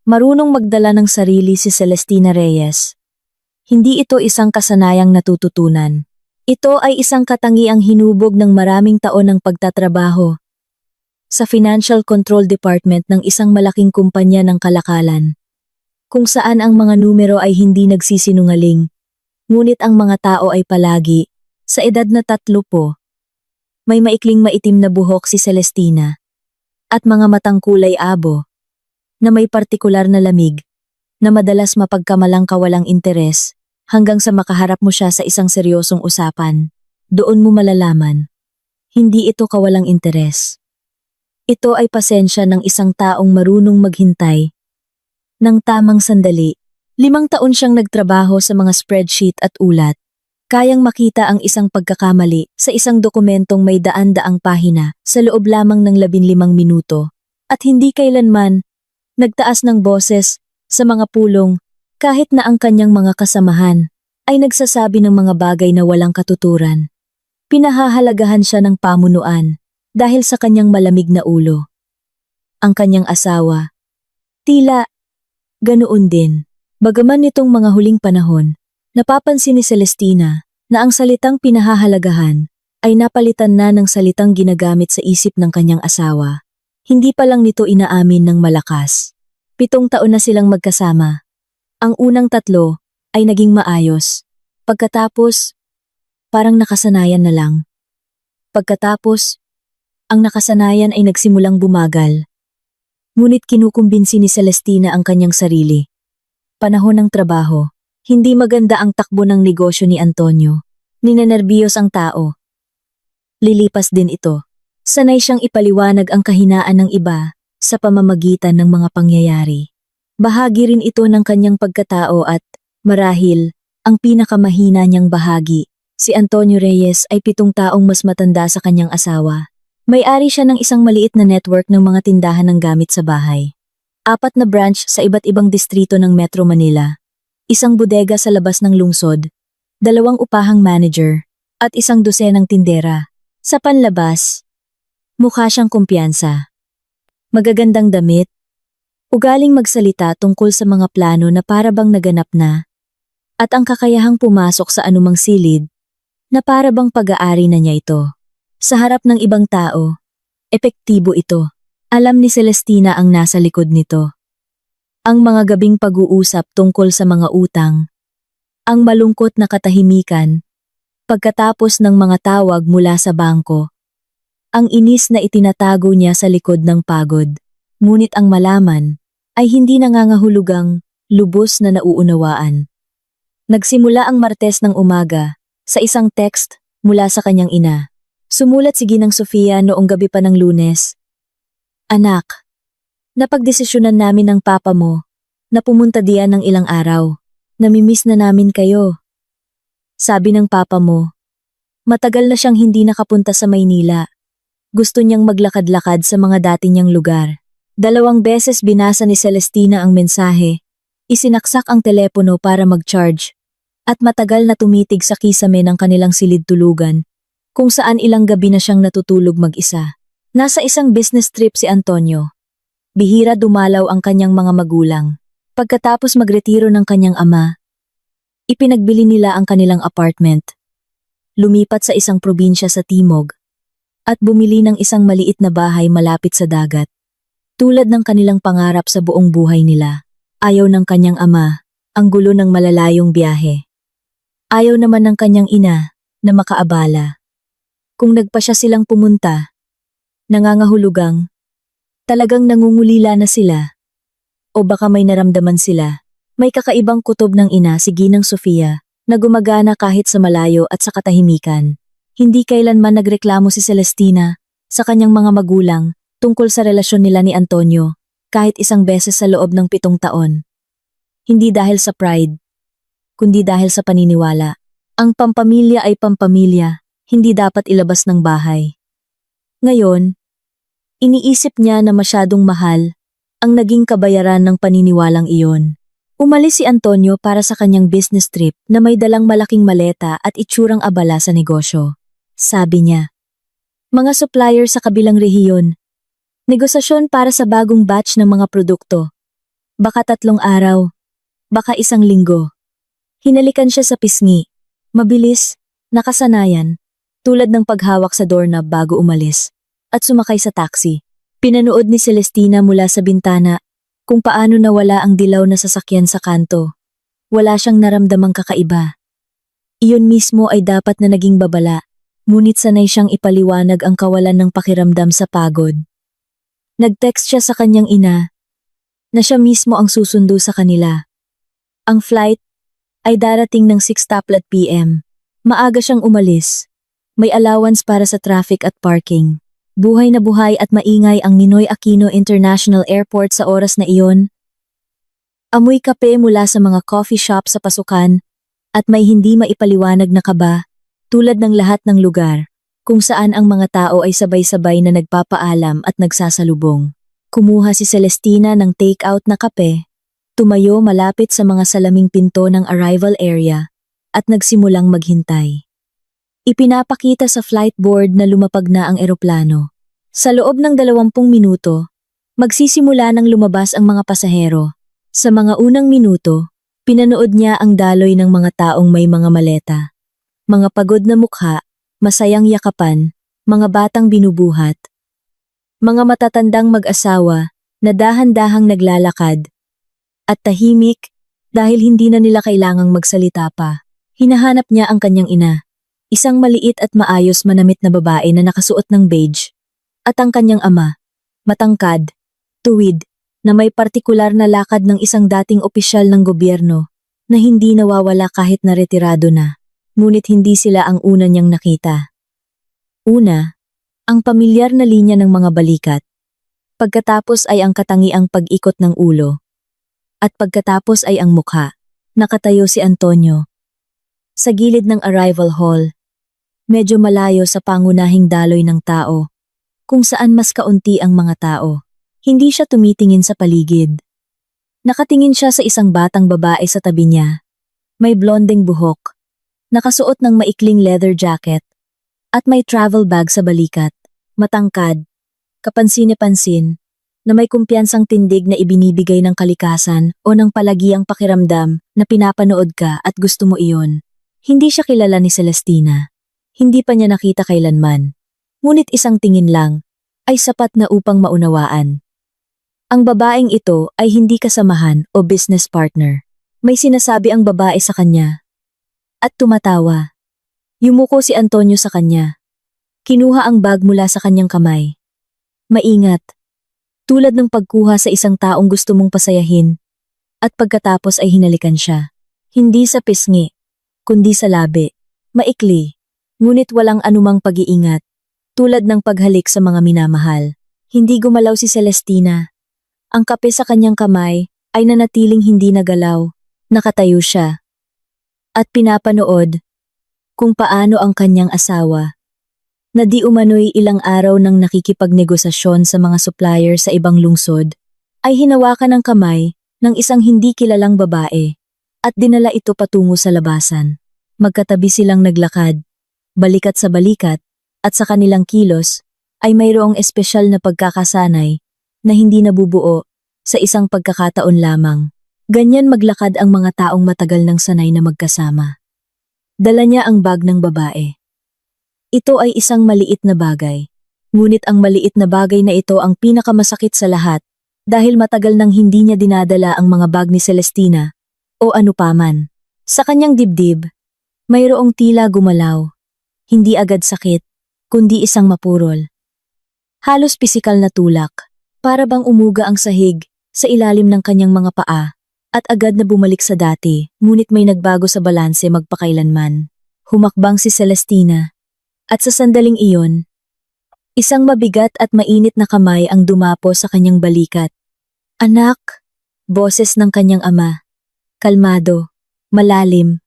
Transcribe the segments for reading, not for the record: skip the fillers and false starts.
Marunong magdala ng sarili si Celestina Reyes. Hindi ito isang kasanayang natututunan. Ito ay isang katangiang hinubog ng maraming taon ng pagtatrabaho sa Financial Control Department ng isang malaking kumpanya ng kalakalan, kung saan ang mga numero ay hindi nagsisinungaling, ngunit ang mga tao ay palagi, sa edad na 30, may maikling maitim na buhok si Celestina, at mga matang kulay abo, na may partikular na lamig, na madalas mapagkamalang kawalang interes, hanggang sa makaharap mo siya sa isang seryosong usapan. Doon mo malalaman, hindi ito kawalang interes. Ito ay pasensya ng isang taong marunong maghintay ng tamang sandali. 5 taon siyang nagtrabaho sa mga spreadsheet at ulat. Kayang makita ang isang pagkakamali sa isang dokumentong may daan-daang pahina sa loob lamang ng 15 minuto. At hindi kailanman nagtaas ng boses sa mga pulong kahit na ang kanyang mga kasamahan ay nagsasabi ng mga bagay na walang katuturan. Pinahahalagahan siya ng pamunuan dahil sa kanyang malamig na ulo. Ang kanyang asawa, tila ganoon din. Bagaman nitong mga huling panahon, napapansin ni Celestina na ang salitang pinahahalagahan ay napalitan na ng salitang ginagamit sa isip ng kanyang asawa. Hindi pa lang nito inaamin ng malakas. 7 taon na silang magkasama. Ang unang 3 ay naging maayos. Pagkatapos, parang nakasanayan na lang. Pagkatapos, ang nakasanayan ay nagsimulang bumagal. Ngunit kinukumbinsi ni Celestina ang kanyang sarili. Panahon ng trabaho, hindi maganda ang takbo ng negosyo ni Antonio. Ninenerbiyos ang tao. Lilipas din ito. Sanay siyang ipaliwanag ang kahinaan ng iba sa pamamagitan ng mga pangyayari. Bahagi rin ito ng kanyang pagkatao at, marahil, ang pinakamahina niyang bahagi. Si Antonio Reyes ay 7 taong mas matanda sa kanyang asawa. May-ari siya ng isang maliit na network ng mga tindahan ng gamit sa bahay. 4 na branch sa iba't ibang distrito ng Metro Manila. Isang bodega sa labas ng lungsod. 2 upahang manager. At 1 dosenang tindera. Sa panlabas, mukha siyang kumpiyansa. Magagandang damit. Ugaling magsalita tungkol sa mga plano na parabang naganap na. At ang kakayahang pumasok sa anumang silid na parabang pag-aari na niya ito. Sa harap ng ibang tao, epektibo ito. Alam ni Celestina ang nasa likod nito. Ang mga gabing pag-uusap tungkol sa mga utang. Ang malungkot na katahimikan. Pagkatapos ng mga tawag mula sa bangko. Ang inis na itinatago niya sa likod ng pagod. Ngunit ang malaman ay hindi nangangahulugang lubos na nauunawaan. Nagsimula ang Martes ng umaga sa isang text mula sa kanyang ina. Sumulat si Ginang Sofia noong gabi pa ng Lunes. Anak, napagdesisyonan namin ng papa mo na pumunta diyan ng ilang araw. Namimiss na namin kayo. Sabi ng papa mo, matagal na siyang hindi nakapunta sa Maynila. Gusto niyang maglakad-lakad sa mga dati niyang lugar. 2 beses binasa ni Celestina ang mensahe. Isinaksak ang telepono para mag-charge. At matagal na tumitig sa kisame ng kanilang silid tulugan, kung saan ilang gabi na siyang natutulog mag-isa. Nasa isang business trip si Antonio. Bihira dumalaw ang kanyang mga magulang. Pagkatapos magretiro ng kanyang ama, ipinagbili nila ang kanilang apartment. Lumipat sa isang probinsya sa Timog, at bumili ng isang maliit na bahay malapit sa dagat. Tulad ng kanilang pangarap sa buong buhay nila, ayaw ng kanyang ama ang gulo ng malalayong biyahe. Ayaw naman ng kanyang ina na makaabala. Kung nagpasya silang pumunta, nangangahulugang, talagang nangungulila na sila. O baka may naramdaman sila. May kakaibang kutob ng ina si Ginang Sofia na gumagana kahit sa malayo at sa katahimikan. Hindi kailanman nagreklamo si Celestina sa kanyang mga magulang tungkol sa relasyon nila ni Antonio kahit 1 beses sa loob ng 7 taon. Hindi dahil sa pride, kundi dahil sa paniniwala. Ang pampamilya ay pampamilya, hindi dapat ilabas ng bahay. Ngayon, iniisip niya na masyadong mahal ang naging kabayaran ng paniniwalang iyon. Umalis si Antonio para sa kanyang business trip na may dalang malaking maleta at itsurang abala sa negosyo. Sabi niya, mga supplier sa kabilang rehiyon, negosasyon para sa bagong batch ng mga produkto. Baka 3 araw, baka 1 linggo. Hinalikan siya sa pisngi. Mabilis, nakasanayan, tulad ng paghawak sa doorknob bago umalis, at sumakay sa taxi. Pinanood ni Celestina mula sa bintana kung paano nawala ang dilaw na sasakyan sa kanto. Wala siyang naramdamang kakaiba. Iyon mismo ay dapat na naging babala, ngunit sanay siyang ipaliwanag ang kawalan ng pakiramdam sa pagod. Nag-text siya sa kanyang ina na siya mismo ang susundo sa kanila. Ang flight ay darating ng 6:00 p.m. Maaga siyang umalis. May allowance para sa traffic at parking. Buhay na buhay at maingay ang Ninoy Aquino International Airport sa oras na iyon. Amoy kape mula sa mga coffee shop sa pasukan at may hindi maipaliwanag na kaba, tulad ng lahat ng lugar, kung saan ang mga tao ay sabay-sabay na nagpapaalam at nagsasalubong. Kumuha si Celestina ng take-out na kape, tumayo malapit sa mga salaming pinto ng arrival area at nagsimulang maghintay. Ipinapakita sa flight board na lumapag na ang eroplano. Sa loob ng 20 minuto, magsisimula nang lumabas ang mga pasahero. Sa mga unang minuto, pinanood niya ang daloy ng mga taong may mga maleta. Mga pagod na mukha, masayang yakapan, mga batang binubuhat. Mga matatandang mag-asawa na dahan-dahang naglalakad. At tahimik dahil hindi na nila kailangang magsalita pa. Hinahanap niya ang kanyang ina. Isang maliit at maayos manamit na babae na nakasuot ng beige. At ang kanyang ama, matangkad, tuwid, na may partikular na lakad ng isang dating opisyal ng gobyerno na hindi nawawala kahit na retirado na. Ngunit hindi sila ang una niyang nakita. Una, ang pamilyar na linya ng mga balikat. Pagkatapos ay ang katangiang pag-ikot ng ulo. At pagkatapos ay ang mukha. Nakatayo si Antonio sa gilid ng arrival hall, medyo malayo sa pangunahing daloy ng tao, kung saan mas kaunti ang mga tao. Hindi siya tumitingin sa paligid. Nakatingin siya sa isang batang babae sa tabi niya. May blondeng buhok, nakasuot ng maikling leather jacket, at may travel bag sa balikat. Matangkad, kapansin-pansin, na may kumpiyansang tindig na ibinibigay ng kalikasan o ng palagiang pakiramdam na pinapanood ka at gusto mo iyon. Hindi siya kilala ni Celestina. Hindi pa niya nakita kailanman. Ngunit isang tingin lang ay sapat na upang maunawaan. Ang babaeng ito ay hindi kasamahan o business partner. May sinasabi ang babae sa kanya. At tumatawa. Yumuko si Antonio sa kanya. Kinuha ang bag mula sa kanyang kamay. Maingat. Tulad ng pagkuha sa isang taong gusto mong pasayahin. At pagkatapos ay hinalikan siya. Hindi sa pisngi, kundi sa labi. Maikli, ngunit walang anumang pag-iingat. Tulad ng paghalik sa mga minamahal. Hindi gumalaw si Celestina. Ang kape sa kanyang kamay ay nanatiling hindi nagalaw. Nakatayo siya. At pinapanood kung paano ang kanyang asawa, na di umano'y ilang araw nang nakikipagnegosasyon sa mga supplier sa ibang lungsod, ay hinawakan ng kamay ng isang hindi kilalang babae at dinala ito patungo sa labasan. Magkatabi silang naglakad, balikat sa balikat, at sa kanilang kilos ay mayroong espesyal na pagkakasanay na hindi nabubuo sa isang pagkakataon lamang. Ganyan maglakad ang mga taong matagal nang sanay na magkasama. Dala niya ang bag ng babae. Ito ay isang maliit na bagay. Ngunit ang maliit na bagay na ito ang pinakamasakit sa lahat dahil matagal nang hindi niya dinadala ang mga bag ni Celestina o ano paman. Sa kanyang dibdib, mayroong tila gumalaw. Hindi agad sakit, kundi isang mapurol. Halos pisikal na tulak, para bang umuga ang sahig sa ilalim ng kanyang mga paa at agad na bumalik sa dati, ngunit may nagbago sa balanse magpakailanman. Humakbang si Celestina. At sa sandaling iyon, isang mabigat at mainit na kamay ang dumapo sa kanyang balikat. Anak, boses ng kanyang ama. Kalmado, malalim,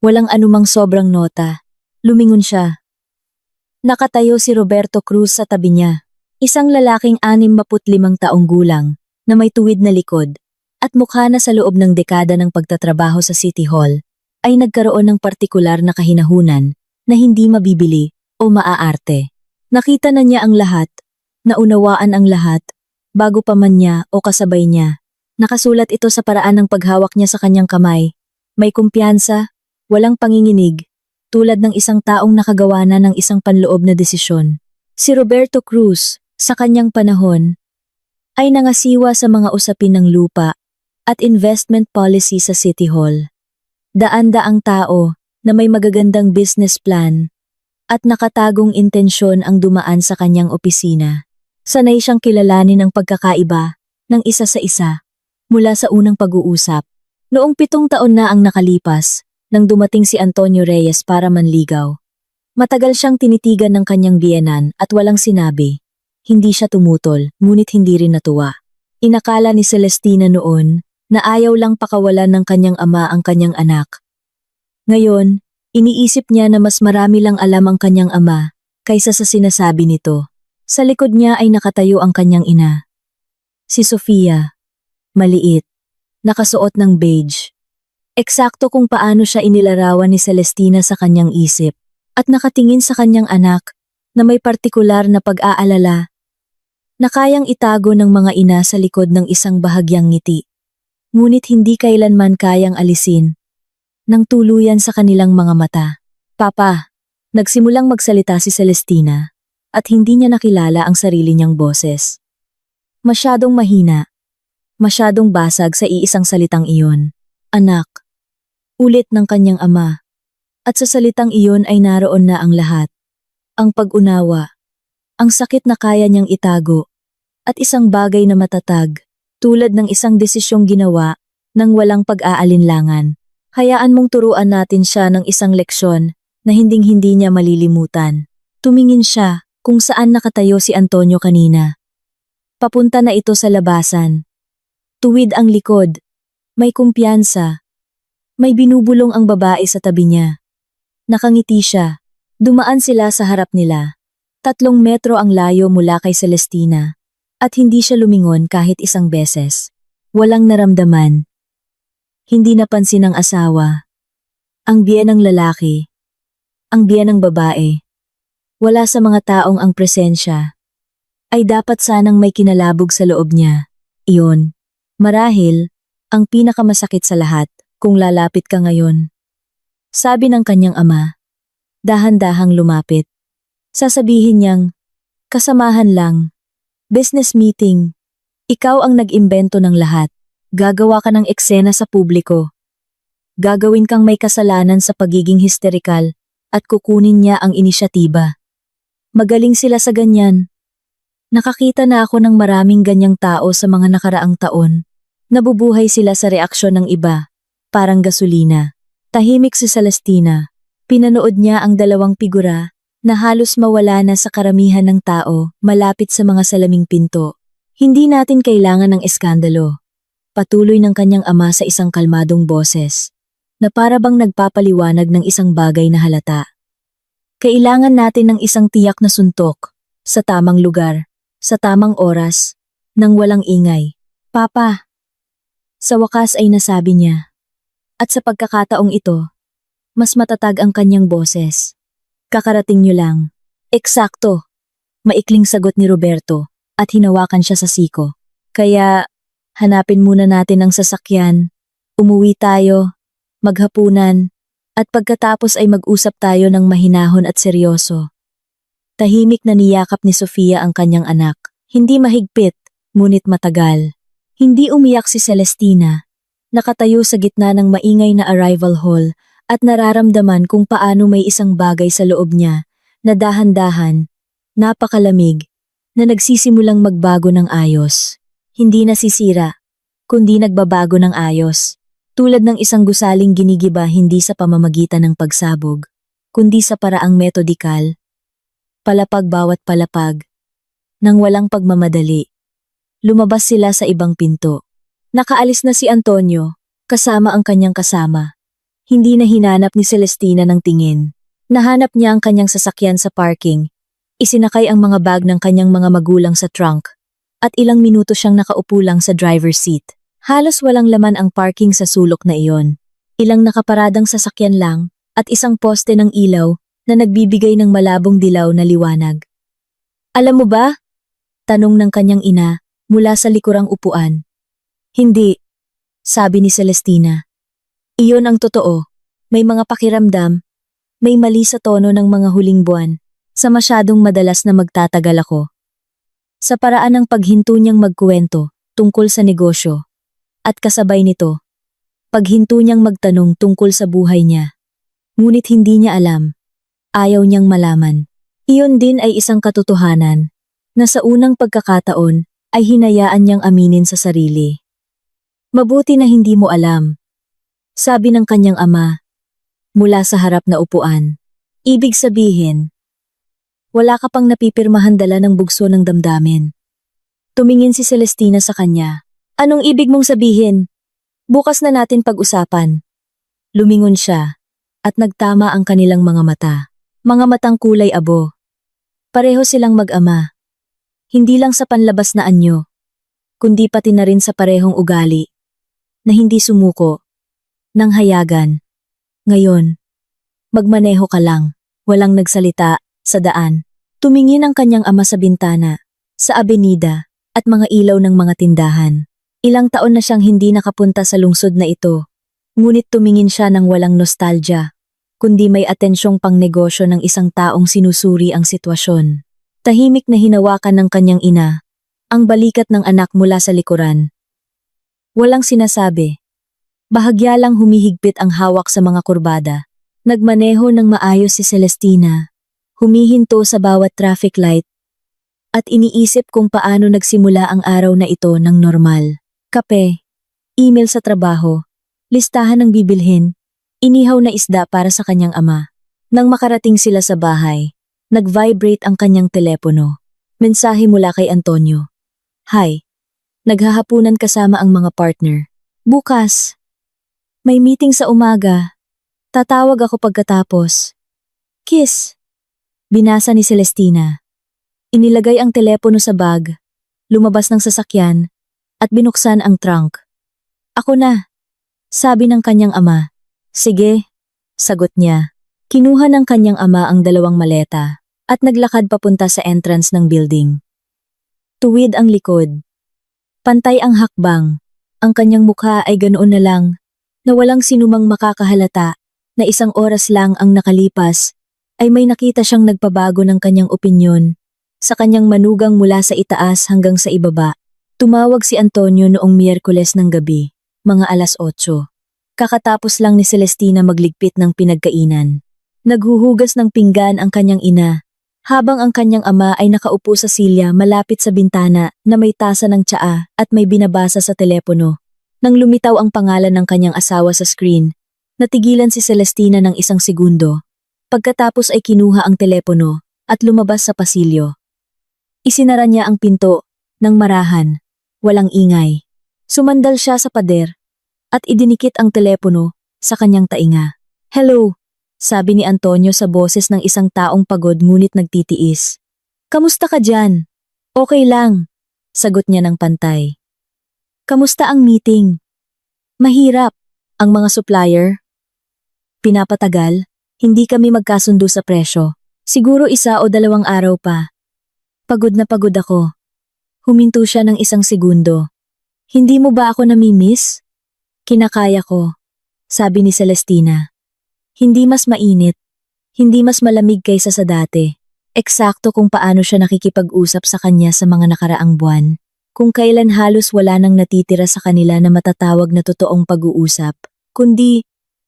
walang anumang sobrang nota. Lumingon siya. Nakatayo si Roberto Cruz sa tabi niya. Isang lalaking 65 taong gulang na may tuwid na likod at mukha na sa loob ng dekada ng pagtatrabaho sa City Hall ay nagkaroon ng partikular na kahinahunan na hindi mabibili o maaarte. Nakita na niya ang lahat, naunawaan ang lahat, bago pa man niya o kasabay niya Nakasulat ito sa paraan ng paghawak niya sa kanyang kamay. May kumpiyansa, walang panginginig, tulad ng isang taong nakagawa na ng isang panloob na desisyon. Si Roberto Cruz, sa kanyang panahon, ay nangasiwa sa mga usapin ng lupa at investment policy sa City Hall. Daan-daang tao na may magagandang business plan at nakatagong intensyon ang dumaan sa kanyang opisina. Sanay siyang kilalanin ang pagkakaiba ng isa sa isa mula sa unang pag-uusap. Noong 7 taon na ang nakalipas nang dumating si Antonio Reyes para manligaw. Matagal siyang tinitigan ng kanyang biyenan at walang sinabi. Hindi siya tumutol, ngunit hindi rin natuwa. Inakala ni Celestina noon na ayaw lang pakawalan ng kanyang ama ang kanyang anak. Ngayon, iniisip niya na mas marami lang alam ang kanyang ama kaysa sa sinasabi nito. Sa likod niya ay nakatayo ang kanyang ina. Si Sofia, maliit, nakasuot ng beige. Eksakto kung paano siya inilarawan ni Celestina sa kanyang isip at nakatingin sa kanyang anak na may partikular na pag-aalala na kayang itago ng mga ina sa likod ng isang bahagyang ngiti. Ngunit hindi kailanman kayang alisin nang tuluyan sa kanilang mga mata. Papa, nagsimulang magsalita si Celestina at hindi niya nakilala ang sarili niyang boses. Masyadong mahina, masyadong basag sa iisang salitang iyon. Anak, ulit ng kanyang ama. At sa salitang iyon ay naroon na ang lahat. Ang pag-unawa, ang sakit na kaya niyang itago, at isang bagay na matatag, tulad ng isang desisyong ginawa nang walang pag-aalinlangan. Hayaan mong turuan natin siya ng isang leksyon na hinding-hindi niya malilimutan. Tumingin siya kung saan nakatayo si Antonio kanina. Papunta na ito sa labasan. Tuwid ang likod. May kumpiyansa. May binubulong ang babae sa tabi niya. Nakangiti siya. Dumaan sila sa harap nila. 3 metro ang layo mula kay Celestina. At hindi siya lumingon kahit isang beses. Walang naramdaman. Hindi napansin ng asawa. Ang biyenang lalaki. Ang biyenang babae. Wala sa mga taong ang presensya. Ay dapat sanang may kinalabog sa loob niya. Iyon. Marahil, ang pinakamasakit sa lahat kung lalapit ka ngayon. Sabi ng kanyang ama. Dahan-dahang lumapit. Sasabihin niyang, kasamahan lang. Business meeting. Ikaw ang nag-imbento ng lahat. Gagawa ka ng eksena sa publiko. Gagawin kang may kasalanan sa pagiging histerikal at kukunin niya ang inisyatiba. Magaling sila sa ganyan. Nakakita na ako ng maraming ganyang tao sa mga nakaraang taon. Nabubuhay sila sa reaksyon ng iba, parang gasolina. Tahimik si Celestina. Pinanood niya ang 2 figura na halos mawala na sa karamihan ng tao malapit sa mga salaming pinto. Hindi natin kailangan ng eskandalo. Patuloy ng kanyang ama sa isang kalmadong boses, na para bang nagpapaliwanag ng isang bagay na halata. Kailangan natin ng isang tiyak na suntok, sa tamang lugar, sa tamang oras, nang walang ingay. Papa! Sa wakas ay nasabi niya. At sa pagkakataong ito, mas matatag ang kanyang boses. Kakarating niyo lang. Eksakto! Maikling sagot ni Roberto, at hinawakan siya sa siko. Kaya, hanapin muna natin ang sasakyan, umuwi tayo, maghapunan, at pagkatapos ay mag-usap tayo ng mahinahon at seryoso. Tahimik na niyakap ni Sofia ang kanyang anak, hindi mahigpit, ngunit matagal. Hindi umiyak si Celestina, nakatayo sa gitna ng maingay na arrival hall at nararamdaman kung paano may isang bagay sa loob niya na dahan-dahan, napakalamig, na nagsisimulang magbago ng ayos. Hindi nasisira, kundi nagbabago ng ayos. Tulad ng isang gusaling ginigiba hindi sa pamamagitan ng pagsabog, kundi sa paraang metodikal. Palapag bawat palapag. Nang walang pagmamadali. Lumabas sila sa ibang pinto. Nakaalis na si Antonio, kasama ang kanyang kasama. Hindi na hinanap ni Celestina ng tingin. Nahanap niya ang kanyang sasakyan sa parking. Isinakay ang mga bag ng kanyang mga magulang sa trunk. At ilang minuto siyang nakaupo lang sa driver's seat. Halos walang laman ang parking sa sulok na iyon. Ilang nakaparadang sasakyan lang at isang poste ng ilaw na nagbibigay ng malabong dilaw na liwanag. Alam mo ba? Tanong ng kanyang ina mula sa likurang upuan. Hindi, sabi ni Celestina. Iyon ang totoo. May mga pakiramdam, may mali sa tono ng mga huling buwan, sa masyadong madalas na magtatagal ako. Sa paraan ng paghinto niyang magkuwento tungkol sa negosyo, at kasabay nito, paghinto niyang magtanong tungkol sa buhay niya. Ngunit hindi niya alam, ayaw niyang malaman. Iyon din ay isang katotohanan, na sa unang pagkakataon ay hinayaan niyang aminin sa sarili. Mabuti na hindi mo alam, sabi ng kanyang ama, mula sa harap na upuan. Ibig sabihin, wala ka pang napipirmahan dala ng bugso ng damdamin. Tumingin si Celestina sa kanya. Anong ibig mong sabihin? Bukas na natin pag-usapan. Lumingon siya, at nagtama ang kanilang mga mata. Mga matang kulay abo. Pareho silang mag-ama. Hindi lang sa panlabas na anyo, kundi pati na rin sa parehong ugali, na hindi sumuko, nang hayagan. Ngayon, magmaneho ka lang, walang nagsalita, sa daan. Tumingin ang kanyang ama sa bintana, sa abenida, at mga ilaw ng mga tindahan. Ilang taon na siyang hindi nakapunta sa lungsod na ito, ngunit tumingin siya ng walang nostalgia, kundi may atensyong pangnegosyo ng isang taong sinusuri ang sitwasyon. Tahimik na hinawakan ng kanyang ina, ang balikat ng anak mula sa likuran. Walang sinasabi. Bahagya lang humihigpit ang hawak sa mga kurbada. Nagmaneho ng maayos si Celestina, humihinto sa bawat traffic light, at iniisip kung paano nagsimula ang araw na ito ng normal. Kape, email sa trabaho, listahan ng bibilhin, inihaw na isda para sa kanyang ama. Nang makarating sila sa bahay, nag-vibrate ang kanyang telepono. Mensahe mula kay Antonio. Hi, naghahapunan kasama ang mga partner. Bukas, may meeting sa umaga. Tatawag ako pagkatapos. Kiss. Binasa ni Celestina. Inilagay ang telepono sa bag, lumabas ng sasakyan, at binuksan ang trunk. Ako na, sabi ng kanyang ama. Sige, sagot niya. Kinuha ng kanyang ama ang dalawang maleta, at naglakad papunta sa entrance ng building. Tuwid ang likod. Pantay ang hakbang. Ang kanyang mukha ay ganoon na lang, na walang sinumang makakahalata, na isang oras lang ang nakalipas, ay may nakita siyang nagpabago ng kanyang opinyon, sa kanyang manugang mula sa itaas hanggang sa ibaba. Tumawag si Antonio noong Miyerkules ng gabi, mga 8:00. Kakatapos lang ni Celestina magligpit ng pinagkainan. Naghuhugas ng pinggan ang kanyang ina, habang ang kanyang ama ay nakaupo sa silya malapit sa bintana na may tasa ng tsaa at may binabasa sa telepono. Nang lumitaw ang pangalan ng kanyang asawa sa screen, natigilan si Celestina ng isang segundo. Pagkatapos ay kinuha ang telepono at lumabas sa pasilyo. Isinara niya ang pinto ng marahan, walang ingay. Sumandal siya sa pader at idinikit ang telepono sa kanyang tainga. Hello, sabi ni Antonio sa boses ng isang taong pagod ngunit nagtitiis. Kamusta ka dyan? Okay lang, sagot niya ng pantay. Kamusta ang meeting? Mahirap. Ang mga supplier? Pinapatagal, hindi kami magkasundo sa presyo. Siguro 1 o 2 araw pa. Pagod na pagod ako. Huminto siya ng 1 segundo. Hindi mo ba ako namimiss? Kinakaya ko, sabi ni Celestina. Hindi mas mainit, hindi mas malamig kaysa sa dati. Eksakto kung paano siya nakikipag-usap sa kanya sa mga nakaraang buwan. Kung kailan halos wala nang natitira sa kanila na matatawag na totoong pag-uusap, kundi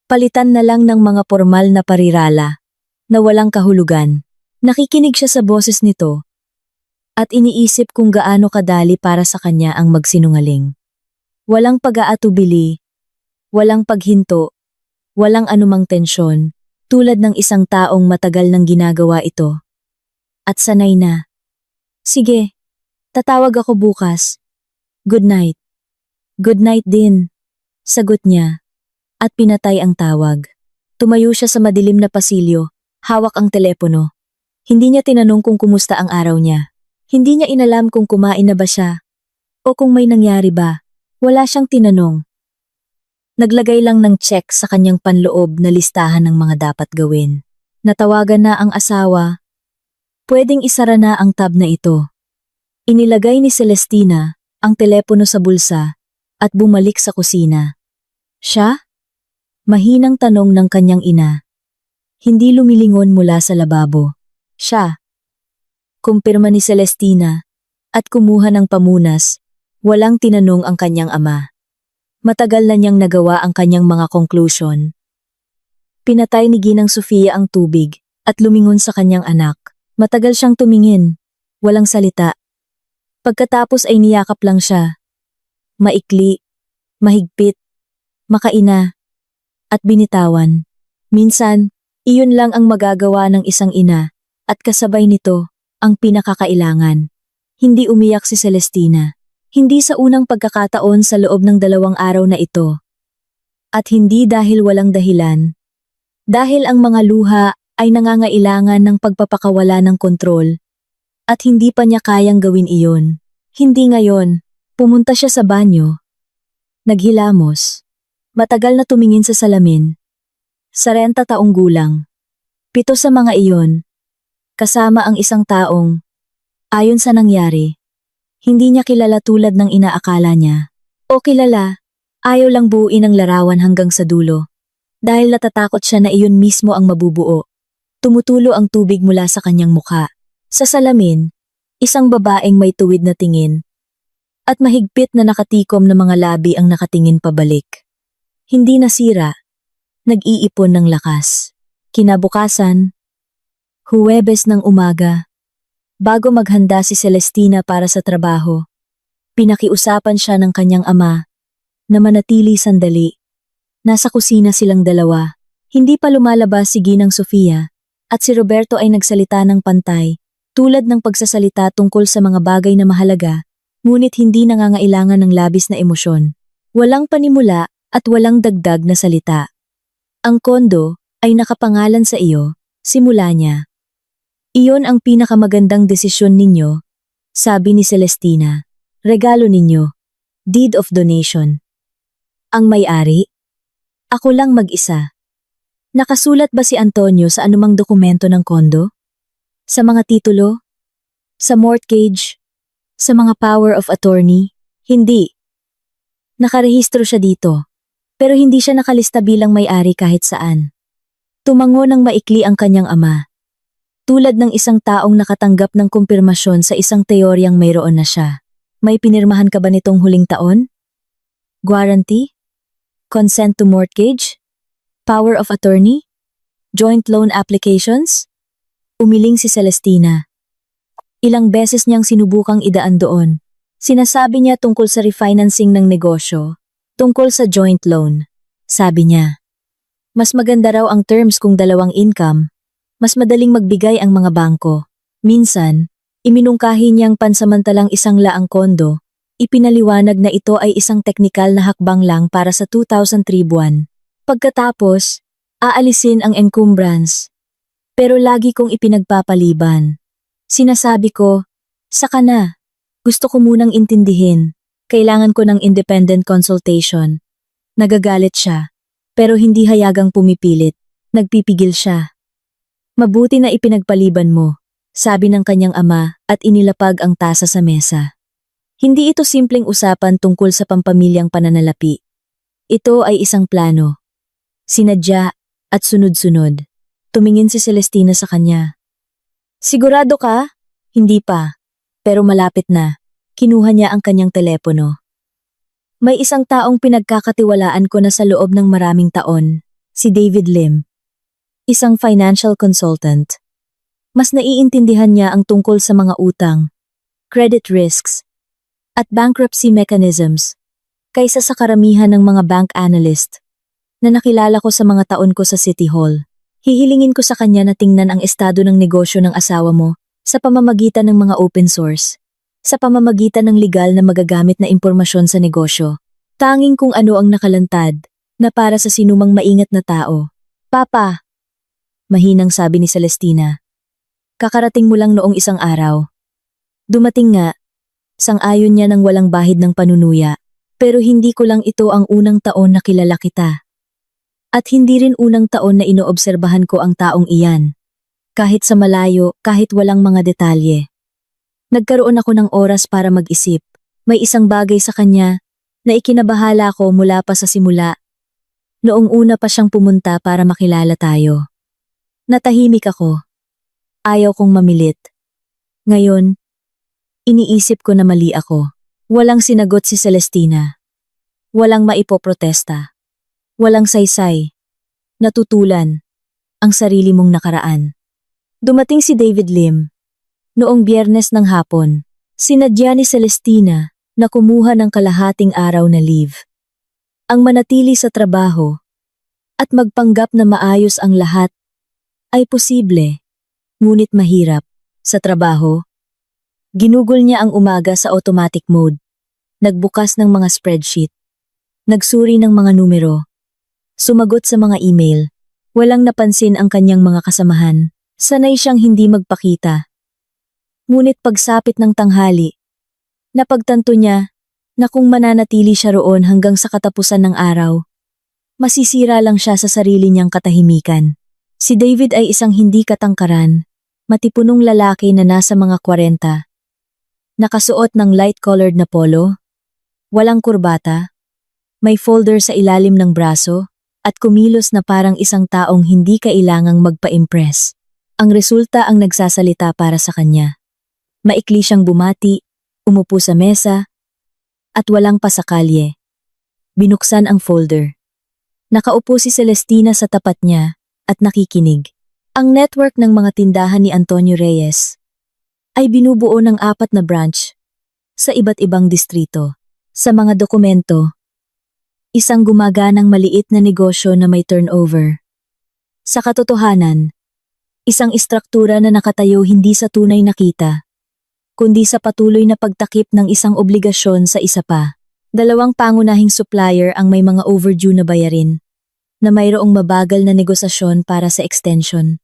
palitan na lang ng mga formal na parirala, na walang kahulugan. Nakikinig siya sa boses nito, at iniisip kung gaano kadali para sa kanya ang magsinungaling. Walang pag-aatubili, walang paghinto, walang anumang tensyon, tulad ng isang taong matagal nang ginagawa ito. At sanay na. Sige, tatawag ako bukas. Good night. Good night din, sagot niya. At pinatay ang tawag. Tumayo siya sa madilim na pasilyo, hawak ang telepono. Hindi niya tinanong kung kumusta ang araw niya. Hindi niya inalam kung kumain na ba siya, o kung may nangyari ba. Wala siyang tinanong. Naglagay lang ng check sa kanyang panloob na listahan ng mga dapat gawin. Natawagan na ang asawa. Pwedeng isara na ang tab na ito. Inilagay ni Celestina ang telepono sa bulsa at bumalik sa kusina. Siya? Mahinang tanong ng kanyang ina. Hindi lumilingon mula sa lababo. Siya. Kumpirma ni Celestina at kumuha ng pamunas, walang tinanong ang kanyang ama. Matagal na niyang nagawa ang kanyang mga conclusion. Pinatay ni Ginang Sofia ang tubig at lumingon sa kanyang anak. Matagal siyang tumingin, walang salita. Pagkatapos ay niyakap lang siya. Maikli, mahigpit, makaina, at binitawan. Minsan, iyon lang ang magagawa ng isang ina, at kasabay nito, ang pinakakailangan. Hindi umiyak si Celestina. Hindi sa unang pagkakataon sa loob ng 2 araw na ito. At hindi dahil walang dahilan. Dahil ang mga luha ay nangangailangan ng pagpapakawala ng kontrol. At hindi pa niya kayang gawin iyon. Hindi ngayon. Pumunta siya sa banyo. Naghilamos. Matagal na tumingin sa salamin. 40 taong gulang. 7 sa mga iyon. Kasama ang isang taong, ayon sa nangyari, hindi niya kilala tulad ng inaakala niya. O kilala, ayaw lang buuin ang larawan hanggang sa dulo. Dahil natatakot siya na iyon mismo ang mabubuo. Tumutulo ang tubig mula sa kanyang mukha. Sa salamin, isang babaeng may tuwid na tingin. At mahigpit na nakatikom na mga labi ang nakatingin pabalik. Hindi nasira. Nag-iipon ng lakas. Kinabukasan, Huwebes ng umaga. Bago maghanda si Celestina para sa trabaho, pinakiusapan siya ng kanyang ama na manatili sandali. Nasa kusina silang dalawa. Hindi pa lumalabas si Ginang Sofia at si Roberto ay nagsalita ng pantay, tulad ng pagsasalita tungkol sa mga bagay na mahalaga, ngunit hindi nangangailangan ng labis na emosyon. Walang panimula at walang dagdag na salita. Ang kondo ay nakapangalan sa iyo, simula niya. Iyon ang pinakamagandang desisyon ninyo, sabi ni Celestina. Regalo ninyo, deed of donation. Ang may-ari? Ako lang mag-isa. Nakasulat ba si Antonio sa anumang dokumento ng kondo? Sa mga titulo? Sa mortgage? Sa mga power of attorney? Hindi. Nakarehistro siya dito, pero hindi siya nakalista bilang may-ari kahit saan. Tumango ng maikli ang kanyang ama. Tulad ng isang taong nakatanggap ng kumpirmasyon sa isang teoryang mayroon na siya. May pinirmahan ka ba nitong huling taon? Guarantee? Consent to mortgage? Power of attorney? Joint loan applications? Umiling si Celestina. Ilang beses niyang sinubukang idaan doon. Sinasabi niya tungkol sa refinancing ng negosyo, tungkol sa joint loan. Sabi niya, mas maganda raw ang terms kung 2 income. Mas madaling magbigay ang mga bangko. Minsan, iminungkahi niyang pansamantalang 100 kondo, ipinaliwanag na ito ay isang teknikal na hakbang lang para sa 2,003 buwan. Pagkatapos, aalisin ang encumbrance. Pero lagi kong ipinagpapaliban. Sinasabi ko, saka na. Gusto ko munang intindihin. Kailangan ko ng independent consultation. Nagagalit siya, pero hindi hayagang pumipilit. Nagpipigil siya. Mabuti na ipinagpaliban mo, sabi ng kanyang ama at inilapag ang tasa sa mesa. Hindi ito simpleng usapan tungkol sa pampamilyang pananalapi. Ito ay isang plano. Sinadya at sunod-sunod. Tumingin si Celestina sa kanya. Sigurado ka? Hindi pa. Pero malapit na. Kinuha niya ang kanyang telepono. May isang taong pinagkakatiwalaan ko na sa loob ng maraming taon, si David Lim. Isang financial consultant. Mas naiintindihan niya ang tungkol sa mga utang, credit risks, at bankruptcy mechanisms kaysa sa karamihan ng mga bank analyst na nakilala ko sa mga taon ko sa City Hall. Hihilingin ko sa kanya na tingnan ang estado ng negosyo ng asawa mo sa pamamagitan ng mga open source, sa pamamagitan ng legal na magagamit na impormasyon sa negosyo. Tanging kung ano ang nakalantad na para sa sinumang maingat na tao. Papa! Mahinang sabi ni Celestina. Kakarating mo lang noong isang araw. Dumating nga, sang-ayon niya ng walang bahid ng panunuya, pero hindi ko lang ito ang unang taon na kilala kita. At hindi rin unang taon na inoobserbahan ko ang taong iyan. Kahit sa malayo, kahit walang mga detalye. Nagkaroon ako ng oras para mag-isip. May isang bagay sa kanya na ikinabahala ko mula pa sa simula. Noong una pa siyang pumunta para makilala tayo. Natahimik ako. Ayaw kong mamilit. Ngayon, iniisip ko na mali ako. Walang sinagot si Celestina. Walang maipoprotesta. Walang saysay. Natutulan ang sarili mong nakaraan. Dumating si David Lim. Noong Biyernes ng hapon, sinadya ni Celestina na kumuha ng kalahating araw na leave. Ang manatili sa trabaho at magpanggap na maayos ang lahat ay posible, ngunit mahirap. Sa trabaho, ginugol niya ang umaga sa automatic mode. Nagbukas ng mga spreadsheet. Nagsuri ng mga numero. Sumagot sa mga email. Walang napansin ang kanyang mga kasamahan. Sanay siyang hindi magpakita. Ngunit pagsapit ng tanghali, napagtanto niya na kung mananatili siya roon hanggang sa katapusan ng araw, masisira lang siya sa sarili niyang katahimikan. Si David ay isang hindi katangkaran, matipunong lalaki na nasa mga 40. Nakasuot ng light-colored na polo, walang kurbata, may folder sa ilalim ng braso, at kumilos na parang isang taong hindi kailangang magpa-impress. Ang resulta ang nagsasalita para sa kanya. Maikli siyang bumati, umupo sa mesa, at walang pasakalye. Binuksan ang folder. Nakaupo si Celestina sa tapat niya at nakikinig. Ang network ng mga tindahan ni Antonio Reyes ay binubuo ng 4 na branch sa iba't ibang distrito. Sa mga dokumento, isang gumaganang maliit na negosyo na may turnover. Sa katotohanan, isang istruktura na nakatayo hindi sa tunay na kita, kundi sa patuloy na pagtakip ng isang obligasyon sa isa pa. 2 pangunahing supplier ang may mga overdue na bayarin, na mayroong mabagal na negosasyon para sa extension.